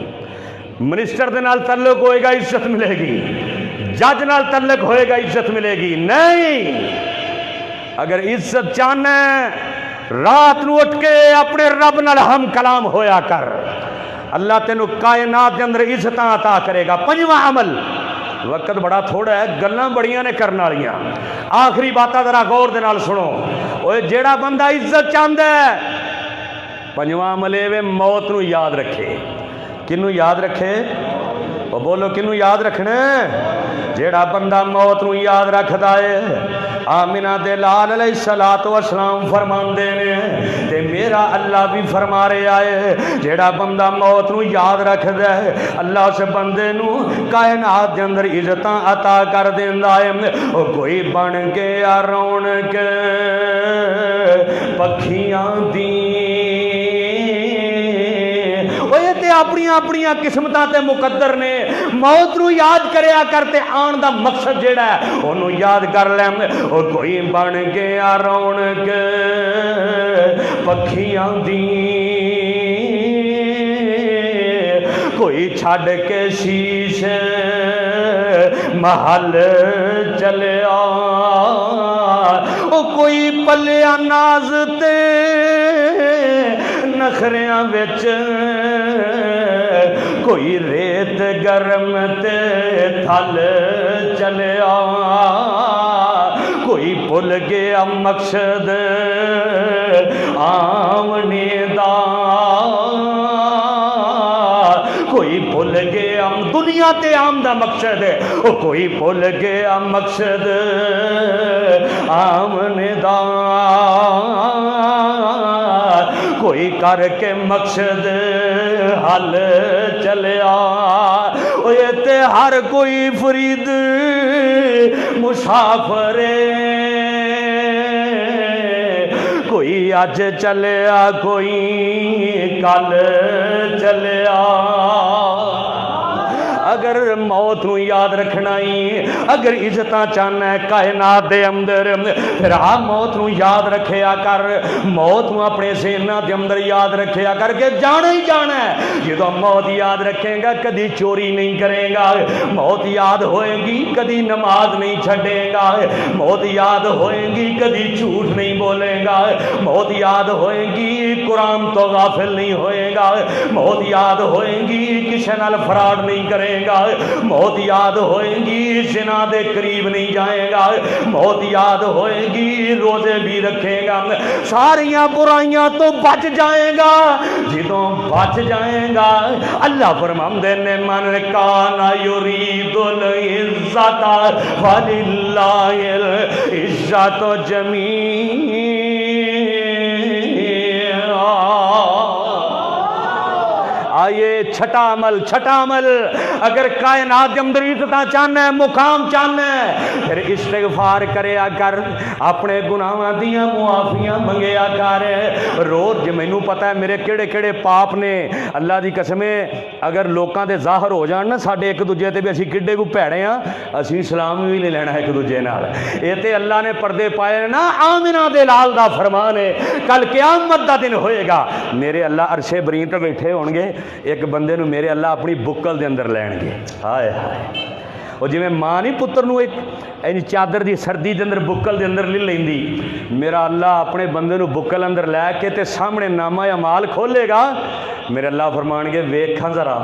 Speaker 2: منسٹر دے نال تعلق ہوئے گا عزت ملے گی، جج نال تعلق ہوئے گا عزت ملے گی، نہیں، اگر عزت چاہنا ہے رات نو اٹھ کے اپنے رب نال ہم کلام ہویا کر، اللہ تینو کائنات دے اندر عزتاں عطا کرے گا۔ پنجواں عمل، وقت بڑا تھوڑا ہے، گلاں بڑیاں نے کرنا والیاں، آخری باتاں ذرا غور دے نال سنو۔ اوے جیڑا بندہ عزت چاہندا ہے پنجواں عمل اے موت نو یاد رکھے۔ کنو یاد رکھے؟ وہ بولو کنو یاد رکھنا ہے؟ جیڑا بندہ موت نو یاد رکھدا ہے، آمنہ دے لال علیہ السلام فرماندے نے تے میرا اللہ بھی فرما رہا ہے، جیڑا بندہ موت نو یاد رکھدا ہے اللہ اس بندے نو کائنات دے اندر عزتاں عطا کر دیندا ہے۔ او کوئی بن گیا رونق پکھیاں دی، اپنی اپنی قسمتاں تے مقدر نے، موت نو یاد کریا کرتے آن دا مقصد جیڑا ہے انہوں یاد کر لیں۔ او کوئی بن گیا رونق پکھیاں دی، کوئی چھڑ کے شیشے محل چلیا، او کوئی پلیا ناز تے نخریاں وچ، کوئی ریت گرم تے تھل چلیا، کوئی بھول گیا مقصد آمنے دا، کوئی بھول گیا دنیا تے آم دا مقصد ہے، کوئی بھول گیا مقصد آمنے دا، کوئی کر کے مقصد حل چلیا، یہ تے ہر کوئی فرید مسافر، کوئی اج چلیا کوئی کل چلیا۔ اگر موت نو یاد رکھنا ہی، اگر عزتاں چاہنا ہے کائنات دے اندر، پھر آپ موت نو یاد رکھیا کر، موت نو اپنے ذہناں دے اندر یاد رکھیا کر کے جانا ہی جانا ہے۔ جدو موت یاد رکھے گا کدی چوری نہیں کرے گا، موت یاد ہوئے گی کدی نماز نہیں چھڑے گا، موت یاد ہوئے گی کدی جھوٹ نہیں بولے گا، موت یاد ہوئے گی قرآن تو غافل نہیں ہوئے گا، موت یاد ہوئے گی کسی نال فراڈ نہیں کرے گا، موت یاد ہوئے گی زنا دے قریب نہیں جائے گا، موت یاد ہوئے گی روزے بھی رکھے گا، ساریاں برائیاں تو بچ جائے گا۔ جدوں بچ جائے گا اللہ فرماندے نے من کان یرید العزت فللہ العزت جمیعا، آئیے چھٹا عمل اگر کائنات کے اندر عزت چاہنا ہے مقام چاہنا ہے پھر استغفار کریا کر اپنے گناہاں دیاں معافیاں منگیا کر روز جو مینوں پتہ ہے میرے کیڑے کیڑے پاپ نے اللہ دی قسمیں اگر لوکاں دے ظاہر ہو جان نا ساڈے ایک دوجے تے بھی اسی کڈے کو بھیڑے ہاں اسی سلام بھی نہیں لینا ایک دوجے نال اے تے اللہ نے پردے پائے نا آمنہ دے لال دا فرمان ہے کل قیامت دا دن ہوئے گا میرے اللہ عرش برین تے بیٹھے ہون گے ایک بندے نو میرے اللہ اپنی بکل دے اندر لین گے ہائے ہائے اور جی میں ماں نہیں پتر نو ایک چادر دی سردی دے اندر بکل دے اندر لے لیندی میرا اللہ اپنے بندے نو بکل اندر لے کے تے سامنے نامہ اعمال کھولے گا میرے اللہ فرمان گے ویکھاں ذرا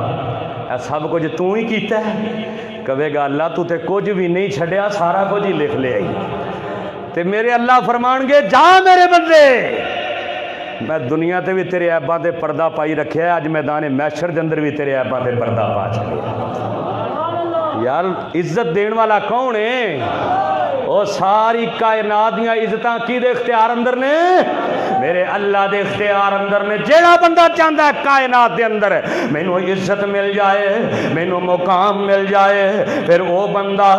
Speaker 2: اے سب کچھ تو ہی کیتا ہے کہے گا اللہ تو تے کچھ بھی نہیں چھڈیا سارا کچھ ہی لکھ لے آئی تے میرے اللہ فرمان گے جا میرے بندے میں دنیا تے بھی تیرے عیباں تے پردہ پائی رکھیا ہے اج میدان محشر دے اندر بھی تیرے عیباں تے پردہ پا چھڈیا یار عزت دین والا کون ہے وہ ساری کائنات دیاں عزتاں کی دے اختیار اندر نے میرے اللہ دے اختیار اندر نے جیڑا بندہ چاہتا ہے کائنات دے اندر مینوں عزت مل جائے مینوں مقام مل جائے پھر وہ بندہ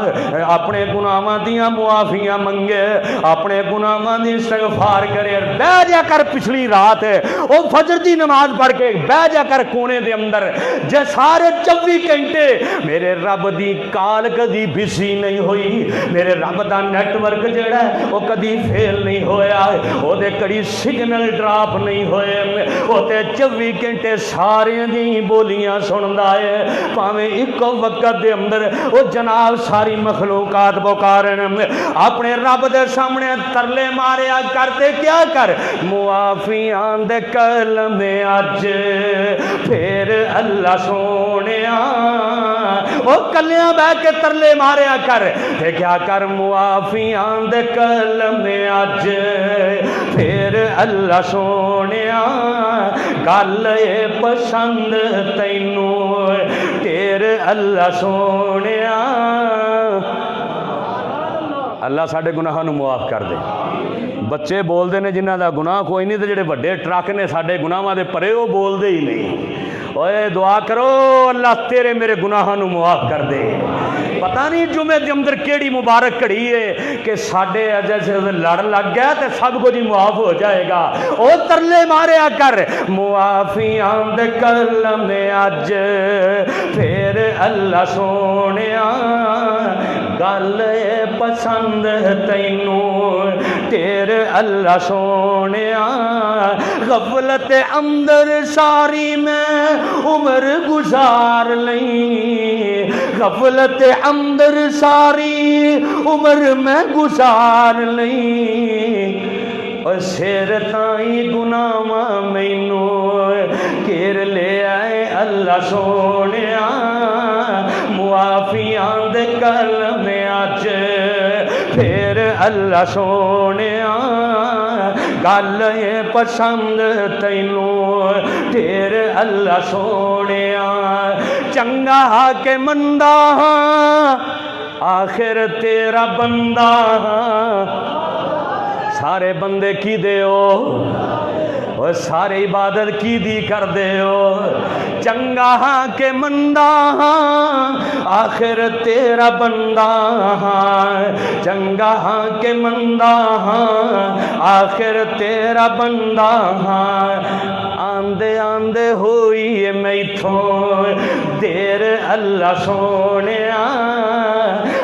Speaker 2: اپنے گناہاں دیاں معافیاں منگے اپنے گناہاں دی استغفار کرے بیٹھ جا کر پچھلی رات وہ فجر دی نماز پڑھ کے بیٹھ جا کر کونے دے اندر جے سارے 24 گھنٹے میرے رب دی کال کدی بسی نہیں ہوئی میرے رب دا نیٹ ورک جڑا ہے وہ کدی فیل نہیں ہویا وہ دے کڑی سگنل ڈراپ نہیں ہوئے وہ تے 24 گھنٹے سارے دی بولیاں سندا ہے پاویں ایک وقت دے اندر وہ جناب ساری مخلوقات پکارن اپنے رب دے سامنے ترلے ماریا کرتے کیا کر معافیاں دے کلمے اج پھر اللہ سونیا وہ کلیاں بہ کے ترلے ماریا کر تے کیا کر معافیاں دے کلمے اج پھر اللہ سونیا گل اے پسند تینوں تیرے اللہ سونیا اللہ ساڈے گناہاں نو معاف کر دے بچے بول دے نے جنہاں دا گناہ کوئی نہیں تے جڑے بڑے ٹرک نے ساڈے گناہاں دے پرے وہ بول دے ہی نہیں اوے دعا کرو اللہ تیرے میرے گناہاں نو معاف کر دے پتہ نہیں جمعے دے اندر کیڑی مبارک کڑی ہے کہ ساڈے جیسے لڑ لگ گیا تے سب کچھ ہی معاف ہو جائے گا او ترلے ماریا کر معافیاں دے کلمے اج پھر اللہ سونیا گل اے پسند تینوں تیرے اللہ سونیا غفلت اندر ساری میں عمر گزار لیں غفلت اندر ساری عمر میں گزار لیں اور سیر تائی گناہ مینوں کیر لے آئے اللہ سونیا معافیاں دے کلمے اج پھر اللہ سونیا گل اے پسند تینوں تیرے اللہ سونیا چنگا کہ مندا آخر تیرا بندہ سارے بندے کی دے ہو سارے عبادت کی دی کر دے ہو چنگا ہاں کہ مندہ ہاں آخر تیرا بندہ ہاں چنگا ہاں کہ مندہ ہاں آخر تیرا بندہ ہاں آندے آندے ہوئی میتھوں دیر اللہ سونیا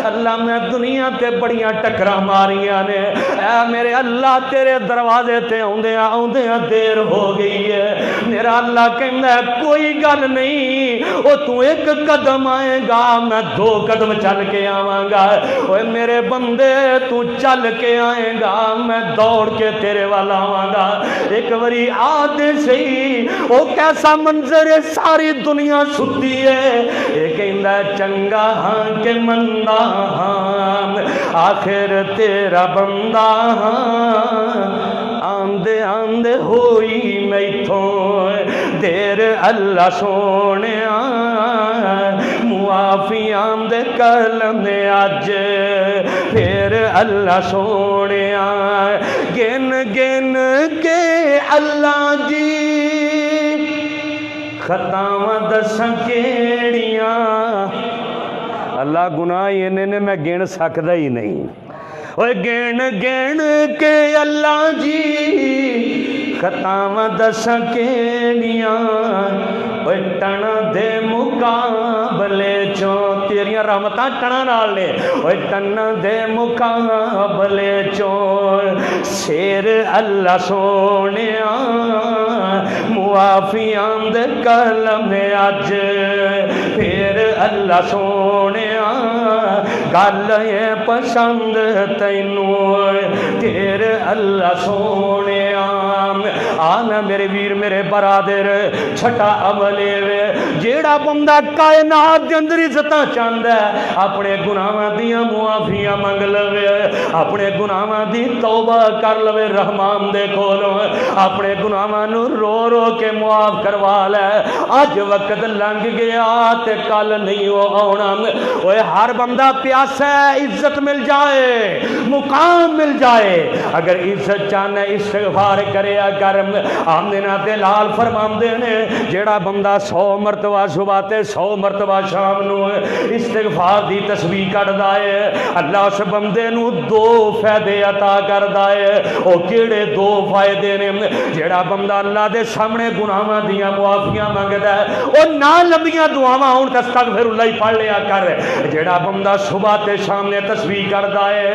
Speaker 2: اللہ میں دنیا تے بڑیاں ٹکرا ماریاں نے اے میرے اللہ تیرے دروازے تے آؤندیاں دیر ہو گئی ہے میرا اللہ کہنا ہے کوئی گل نہیں او تو ایک قدم آئے گا میں 2 قدم چل کے آواں گا اوے میرے بندے تو چل کے آئے گا میں دوڑ کے تیرے والا آواں گا ایک وری آدھے سہی او کیسا منظر ہے ساری دنیا ستی ہے یہ کہندا چنگا ہاں کہ مندا ہاں آخر تیرا بندہ ہاں آندے آندے ہوئی میتھوں دیر اللہ سونیا معافیاں دے کلمے اج پھر اللہ سونیا گن گن کے اللہ جی خطاواں دساں کیڑیاں اللہ گناہ اینے نے میں گن سکدا ہی نہیں اوے گن گن کے اللہ جی خطاواں دساں کیڑیاں اوے ٹنا دے مقابلے چوں تیریاں رحمتاں ٹنا نال نے اوے ٹنا دے مقابلے چوں شیر اللہ سونیا معافیاں دے کلم اج پھر اللہ سونیا گل یہ پسند تینوں تیرے اللہ سونیا آنا میرے ویر میرے برادر چھٹا عملے وے جیڑا بندہ کائنات دے اندر عزتاں چاہندا ہے اپنے گناہاں دیاں معافیاں منگ لوے اپنے گناہاں دی توبہ کر لوے رحمان دے کولوں اپنے گناہاں نو رو رو کے معاف کروا لے اج وقت لنگ گیا تے کل نہیں ہو آنا اوے ہر بندہ پیاسا ہے عزت مل جائے مقام مل جائے اگر عزت چاہنا استغفار کریا کر آمدنا تے لال فرماندے نے جیڑا بندہ 100 مرتبہ صبح تے 100 مرتبہ شام نو استغفار دی تسبیح کردا ہے اللہ اس بندے نو 2 فائدے عطا کردا ہے او کیڑے 2 فائدے نے جیڑا بندہ اللہ دے سامنے گناہاں دیاں معافیاں منگدا ہے او نہ لمبیاں دعاواں ہون تے استغفر اللہ ہی پڑھ لیا کر جیڑا بندہ صبح تے شام نے تسبیح کردا ہے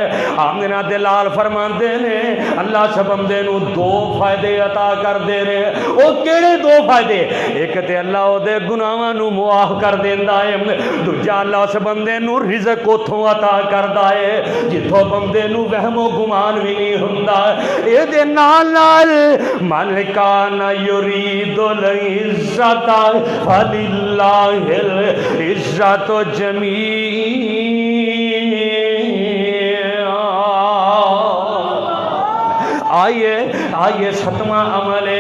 Speaker 2: آمدنا تے لال فرماندے نے اللہ اس بندے نو 2 فائدے عطا کر دے نے او کیڑے 2 فائدے ایک تے اللہ او دے گناہاں نو معاف کر دیندا ہے دوجا اللہ اس بندے نو رزق اوتھوں عطا کردا ہے جتھوں بندے نو وہم و گمان وی نہیں ہوندا اے دے نال نال من کان یرید العزت فللہ العزت جمیعا آئیے 7واں عمل ہے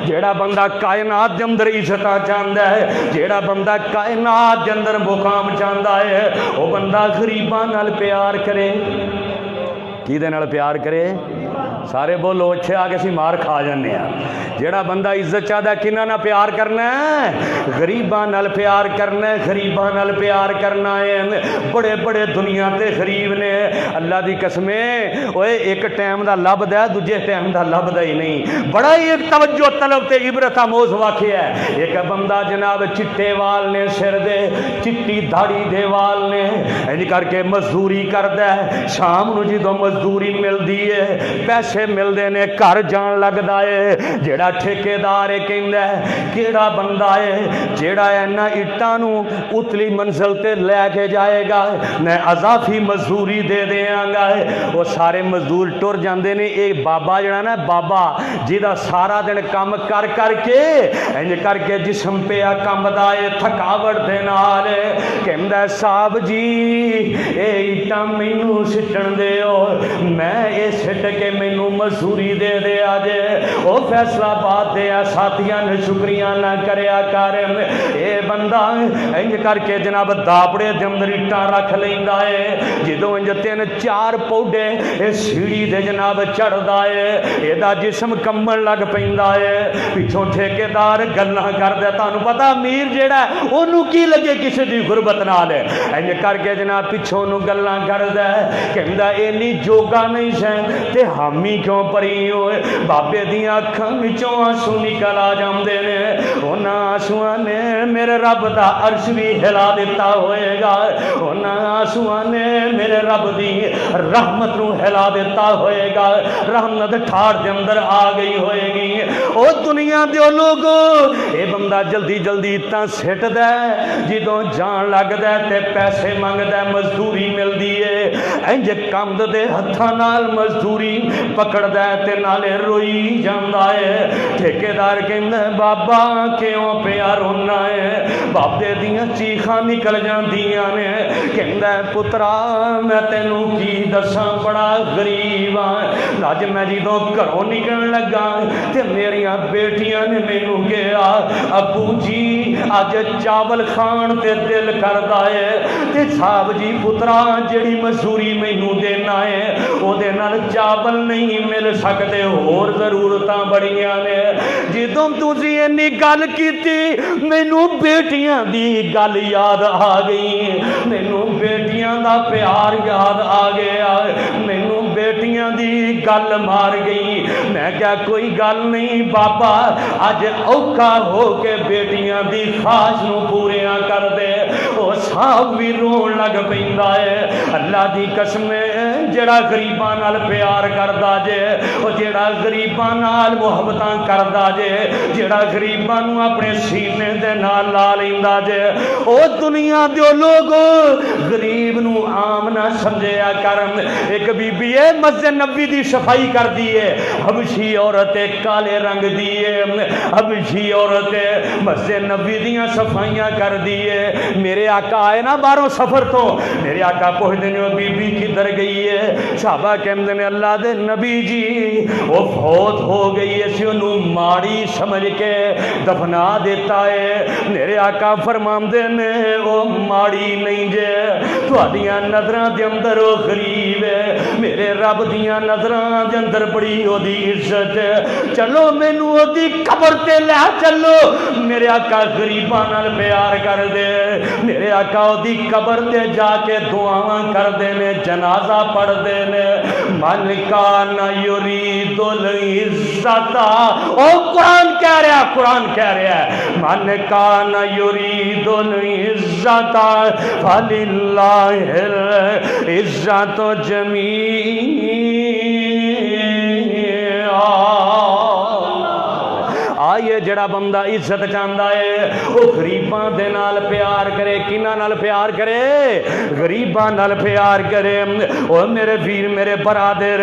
Speaker 2: جیڑا بندہ کائنات دے اندر عزتاں چاہندا ہے جیڑا بندہ کائنات دے اندر مقام چاہندا ہے وہ بندہ غریباں نال پیار کرے کی دے نال پیار کرے سارے بولو اچھے آگے سی مار کھا جانے ہیں جیڑا بندہ عزت چاہتا ہے کنہ نہ پیار کرنا ہے غریباں نال پیار کرنا ہے غریباں نال پیار کرنا ہے بڑے بڑے دنیا تے غریب نے اللہ دی قسمیں اوے ایک ٹائم دا لب دا دوجے ٹائم دا لب دا ہی نہیں بڑا ہی ایک توجہ طلب تے عبرت آموز واقعہ ہے ایک بندہ جناب چٹے وال نے سر دے چٹی دھاڑی دے وال نے انج کر کے مزدوری کردا ہے شام نو جدوں مزدوری ملدی ہے پیسے ملدے نے گھر جان لگدا ہے جیڑا ٹھیکیدار کہندا ہے کیڑا بندہ ہے جیڑا اینا اٹاں نو اتلی منزل تے لے کے جائے گا میں اضافی مزدوری دے دیاں گا وہ سارے مزدور ٹر جاندے نے ایک بابا جڑا نا بابا جیدا سارا دن کام کر کر کے انج کر کے جسم پہ کم دا اے تھکاوٹ دے نال کہندا صاحب جی اے اٹاں مینوں سٹن دیو میں اے سٹ کے مینوں مزدوری دے دے آجے او فیصلہ بات دے ساتھیاں نے شکریہ نہ کریا کر اے بندہ انج کر کے جناب داپڑے دے اندر اٹاں رکھ لیندا ہے جدوں انج 3-4 پوڈے اے سیڑھی دے جناب چڑھدا ہے اے دا جسم کمبن لگ پیندا ہے پیچھوں ٹھیکیدار گلاں کردا تانوں پتہ امیر جیڑا ہے اونوں کی لگے کسے دی غربت نال انج کر کے جناب پیچھوں نو گلاں کردا ہے کہندا اینی جوگا نہیں سیں تے حامی کیوں پری ہوئے بابے دیاں اکھاں وچوں آنسو نکل آ جاندے نے انہاں آنسواں نے میرے رب دا عرش بھی ہلا دیتا ہوئے گا انہاں آنسواں نے میرے رب دی رحمت نو ہلا دیتا ہوئے گا رحمت ٹھاڑ دے اندر آ گئی ہوئے گی او دنیا دے لوگو اے بندہ جلدی جلدی تاں سٹ دے جدوں جان لگ دے تے پیسے منگ دے مزدوری ملدی ہے انج کمد دے ہتھاں نال مزدوری پکڑ دے تے نالے روئی جاندا ہے ٹھیکیدار کہندا بابا کیوں پیا رونا ہے بابے دیاں چیخاں نکل جاندیاں نے کہندا پترا میں تینوں کی دساں بڑا غریب ہاں اج میں جدوں گھروں نکلن لگا تے میریاں بیٹیاں نے مینوں کہا ابو جی اج چاول کھان تے دل کردا ہے تے صاحب جی پترا جڑی مزدوری روٹی مینوں دینا ہے اودے نال چاول نہیں مل سکتے اور ضرورتاں بڑیاں نے جدوں تسی اینی گل کیتی مینوں بیٹیاں دی گل یاد آ گئی مینوں بیٹیاں دا پیار یاد آ گیا مینوں بیٹیاں دی گل مار گئی میں کیا کوئی گل نہیں بابا اج اوکھا ہو کے بیٹیاں دی خواہش نو پوریاں کر دے او صاحب بھی رون لگ پیندا ہے اللہ دی قسم جڑا غریباں نال پیار کردا جے او جڑا غریباں نال محبتاں کردا جے جڑا غریباں نو اپنے سینے دے نال لا لیندا جے او دنیا دے لوگ غریب نو عام نہ سمجھیا کرن ایک بی بی ہے مسجد نبوی دی صفائی کر دی ہے حبشی عورت کالے رنگ دی ہے حبشی عورت مسجد نبوی دیاں صفائیاں کر دی ہے میرے آقا آئے نا باہروں سفر تو میرے آقا پوچھتے ہیں بی بی کدھر گئی ہے صحابہ کہتے ہیں اللہ دے نبی جی وہ فوت ہو گئی ہے سی انہوں ماڑی سمجھ کے دفنا دیتا ہے میرے آقا فرماندے نے وہ ماڑی نہیں جے تہاڈیاں نظراں دے اندر وہ غریب ہے میرے رب دیاں نظراں دے اندر بڑی او دی عزت ہے چلو مینوں او دی قبر تے لے چلو میرے آقا غریباں نال پیار کر دے میرے آقا او دی قبر تے جا کے دعاواں کر دے نے جنازہ پڑھ دے نے من کان یرید العزت او قرآن کہہ رہا ہے من کان یرید العزت فللہ العزت جمیعا آئیے جڑا بندہ عزت چاہتا ہے وہ غریباں دے نال پیار کرے کنہ نال پیار کرے غریباں نال پیار کرے او میرے ویر میرے برادر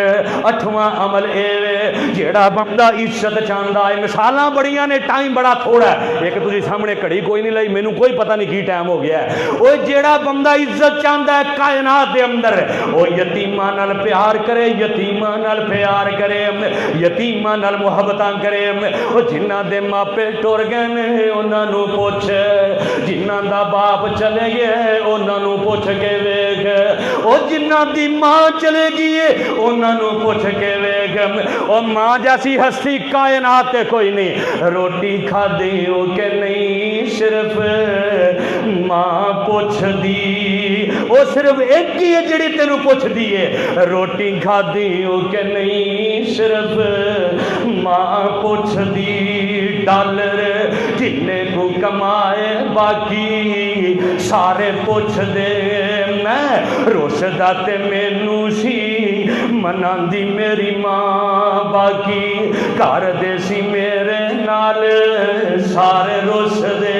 Speaker 2: اٹھواں عمل اے جڑا بندہ عزت چاہتا ہے مثالاں بڑیاں نے ٹائم بڑا تھوڑا ہے ایک تسی سامنے کھڑی کوئی نہیں لائی مینوں کوئی پتہ نہیں کی ٹائم ہو گیا ہے او جڑا بندہ عزت چاہتا ہے کائنات دے اندر او یتیماں نال پیار کرے یتیماں نال پیار کرے یتیماں نال محبتاں کرے او جنہ دے ماپے ٹر گئے نے انہاں نو پوچھ جنہ دا باپ چلے گئے انہاں نو پوچھ کے ویکھ او جنہ دی ماں چلے گئی انہاں نو پوچھ کے ویکھ او ماں جیسی ہستی کائنات تے کوئی نہیں روٹی کھادی ہو کہ نہیں صرف ماں پوچھ دی او صرف ایک ہی ہے جڑی تینو پوچھ دی ہے روٹی کھادی ہو کہ نہیں صرف ماں پوچھ دی ڈالر جنے کو کمائے باقی سارے پوچھ دے میں روشدہ تے مینوں سی مناندی میری ماں باقی کر دے سی میرے نال سارے روش دے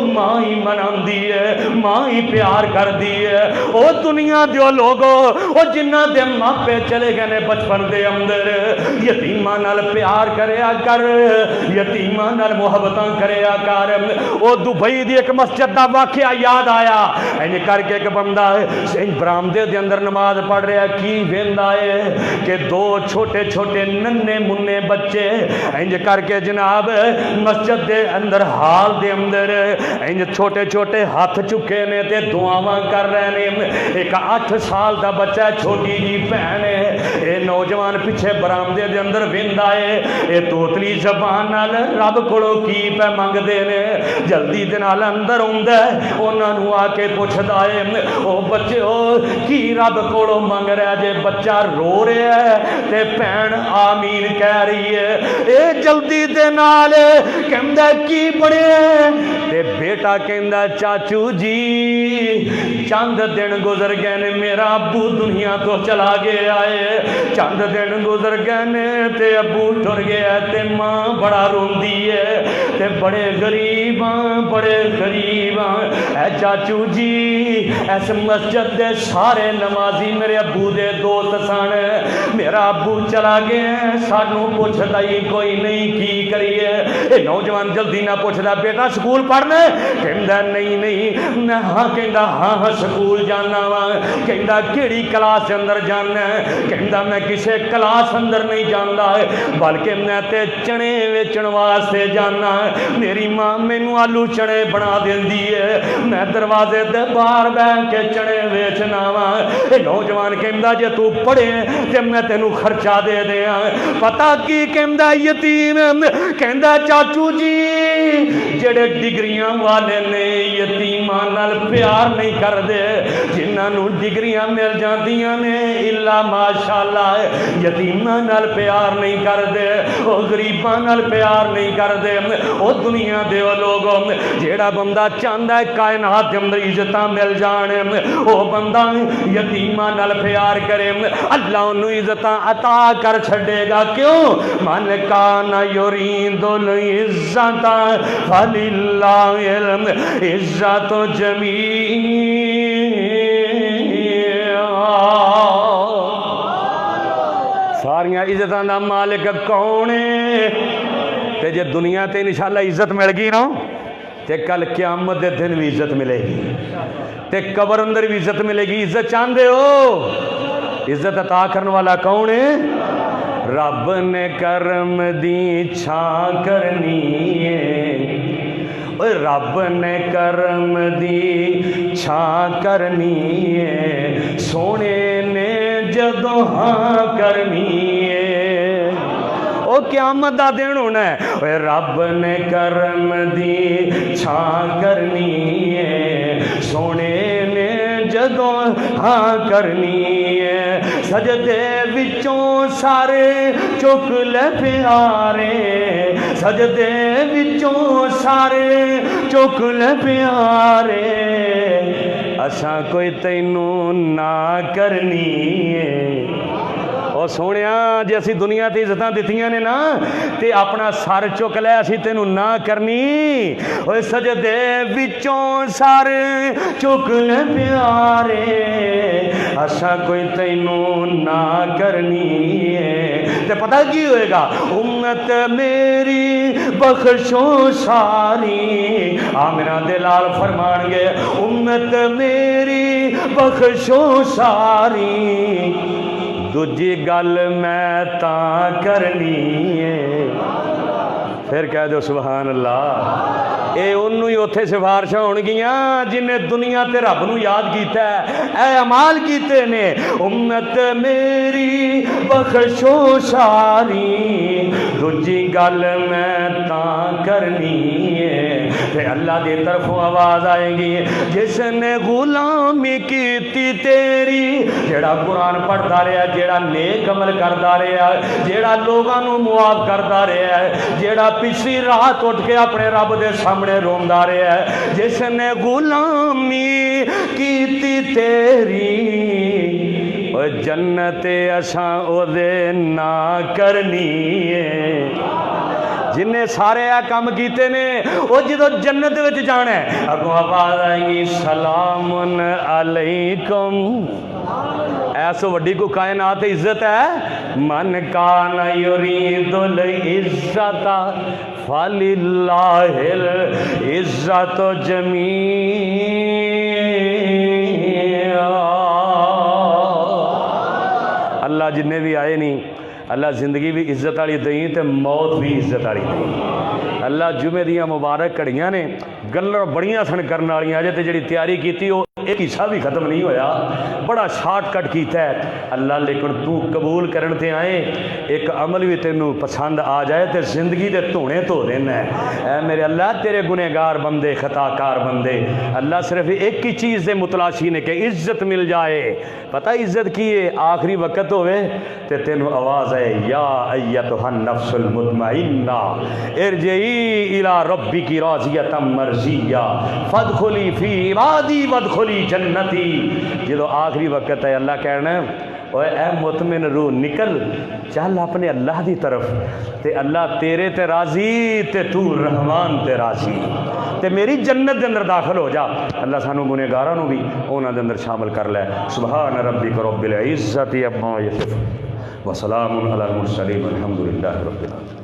Speaker 2: ماں ہی مناندی ہے ماں ہی پیار کر دی ہے او دنیا دیو لوگو او جنہ دے ماپے چلے گئے نے بچپن دے اندر یتیماں نال پیار کریا کر یتیماں نال محبتاں کریا کر او دبئی دی ایک مسجد دا واقعہ یاد آیا انج کر کے ایک بندہ برآمدے دے اندر نماز پڑھ رہا کی ویندا ہے کہ دو چھوٹے چھوٹے ننے منے بچے انج کر کے جناب مسجد دے اندر حال دے اندر انج چھوٹے چھوٹے ہاتھ چکے نے تے دعاواں کر رہے نے ایک 8 سال دا بچہ چھوٹی جی بہن ہے اے نوجوان پیچھے برآمدے دے اندر ویندا ہے اے توتلی زبان نال رب کولوں کی پہ منگدے نے جلدی دے نال اندر ہوندا ہے انہاں نوں آ کے پوچھدا ہے او بچے او کی رب کولوں منگ رہا جے بچہ رو رہا ہے تے بہن آمین کہہ رہی ہے اے جلدی دے نال کہندا کی بڑے تے بیٹا کہندا چاچو جی چند دن گزر گئے نے میرا ابو دنیا تو چلا گیا ہے چند دن گزر گئے نے تے ابو ٹر گیا تے ماں بڑا روندی ہے تے بڑے غریباں اے چاچو جی اس مسجد دے سارے نمازی میرے ابو دے دوست سن میرا ابو چلا گیا سانوں پوچھدا ہی کوئی نہیں کی کریے اے نوجوان جلدی نہ پوچھدا بیٹا سکول پڑھنا کہندا نہیں نہیں میں ہاں کہندا ہاں سکول جانا وا کہندا کیڑی کلاس اندر جانا کہندا میں کسے کلاس اندر نہیں جاندا بلکہ میں تے چنے ویچن واسطے جانا میری ماں مینوں آلو چنے بنا دیندی ہے میں دروازے تے باہر بیٹھ کے چنے ویچنا وا نوجوان کہندا جے تو پڑھے تے میں تینوں خرچہ دے دیاں پتہ کی کہندا یتیم کہندا چاچو جی جڑے ڈگریاں والے نے یتیماں نال پیار نہیں کردے جنہاں نوں ڈگریاں مل جاندیاں نے الا ماشاءاللہ یتیماں نال پیار نہیں کردے او غریباں نال پیار نہیں کردے او دنیا دے او لوگوں جیڑا بندہ چاہندا ہے کائنات دے اندر عزتاں مل جان او بندہ یتیماں نال پیار کرے اللہ انہوں عزتاں عطا کر چھڑے گا کیوں من کان یرید العزت فللہ العزت جمیعا ساریاں عزتاں دا مالک کون ہے تے جے دنیا تے انشاءاللہ عزت مل گئی نا تے کل قیامت دے دن بھی عزت ملے گی تے قبر اندر بھی عزت ملے گی عزت چاندے ہو عزت عطا کرنے والا کون ہے رب نے کرم دی چھاں کرنی ہے رب نے کرم دی چھاں کرنی ہے سونے نے جدوں ہاں کرنی ہے او قیامت دا دن ہونا ہے رب نے کرم دی چھاں کرنی ہے سونے نے جدوں ہاں کرنی ہے سجدے وچوں سارے چک لے پیارے سجدے وچوں سارے چک لے پیارے اساں کوئی تینوں نہ کرنی ہے او سونیاں جے اسی دنیا تے عزتاں دتیاں نے نا تے اپنا سر چک لے اسی تینوں نہ کرنی اوے سجدے وچوں سر چک لے پیارے اساں کوئی تینوں نہ کرنی ہے تے پتہ کی ہوئے گا امت میری بخشو ساری آمنہ دلال فرمان گے امت میری بخشو ساری دوجی گل میں تاں کرنی ہے پھر کہہ دو سبحان اللہ اے انہوں ہی اتھے سفارشاں ہون گیاں جنہیں دنیا تے رب نو یاد کیتا ہے اے عمال کیتے نے امت میری بخشو ساری دوجی گل میں تاں کرنی ہے پھر اللہ دی طرفوں آواز آئے گی جس نے غلامی کیتی تیری جیڑا قرآن پڑھتا رہا جیڑا نیک عمل کرتا رہا جیڑا لوگاں نو معاف کرتا رہا جیڑا پچھلی رات اٹھ کے اپنے رب دے سامنے روندا رہا ہے جس نے غلامی کیتی تیری او جنت اساں او دے نا کرنی ہے جنہیں سارے کام کیتے نے وہ جدو جنت وچ جانا ہے اگوں آواز آئیں گی سلام علیکم ایسو وڈی کو کائنات عزت ہے من کان یرید العزت فللہ العزت جمیعا اللہ جنہیں بھی آئے نہیں اللہ زندگی بھی عزت والی دیں تے موت بھی عزت والی دیں اللہ جمعے دیاں مبارک کڑیاں نے گلاں بڑیاں سن کرنے والیاں اجے تے جڑی تیاری کیتی وہ ایک حصہ بھی ختم نہیں ہویا بڑا شارٹ کٹ کیتا ہے اللہ لیکن تو قبول کرن تے آئے ایک عمل بھی تینوں پسند آ جائے تے زندگی دے دھونے دھو دینا ہے اے میرے اللہ تیرے گنہگار بندے خطا کار بندے اللہ صرف ایک ہی چیز دے متلاشی نے کہ عزت مل جائے پتہ عزت کی ہے آخری وقت ہوئے تے تینوں آواز ہے یا ایتھا النفس المطمئنہ ارجعی الی ربک راضیۃ مرضیہ فادخلی فی عبادی وادخلی جنتی جدو آخری وقت ہے اللہ کہنا اوے اے مطمئن روح نکل چل اپنے اللہ دی طرف تے اللہ تیرے تے راضی تے تو رحمان تے راضی تے میری جنت دے اندر داخل ہو جا اللہ سانو گنہگاراں نو بھی انہاں دے اندر شامل کر لے سبحان ربک رب العزت عما یصفون وسلام علی المرسلین والحمد للہ رب العالمین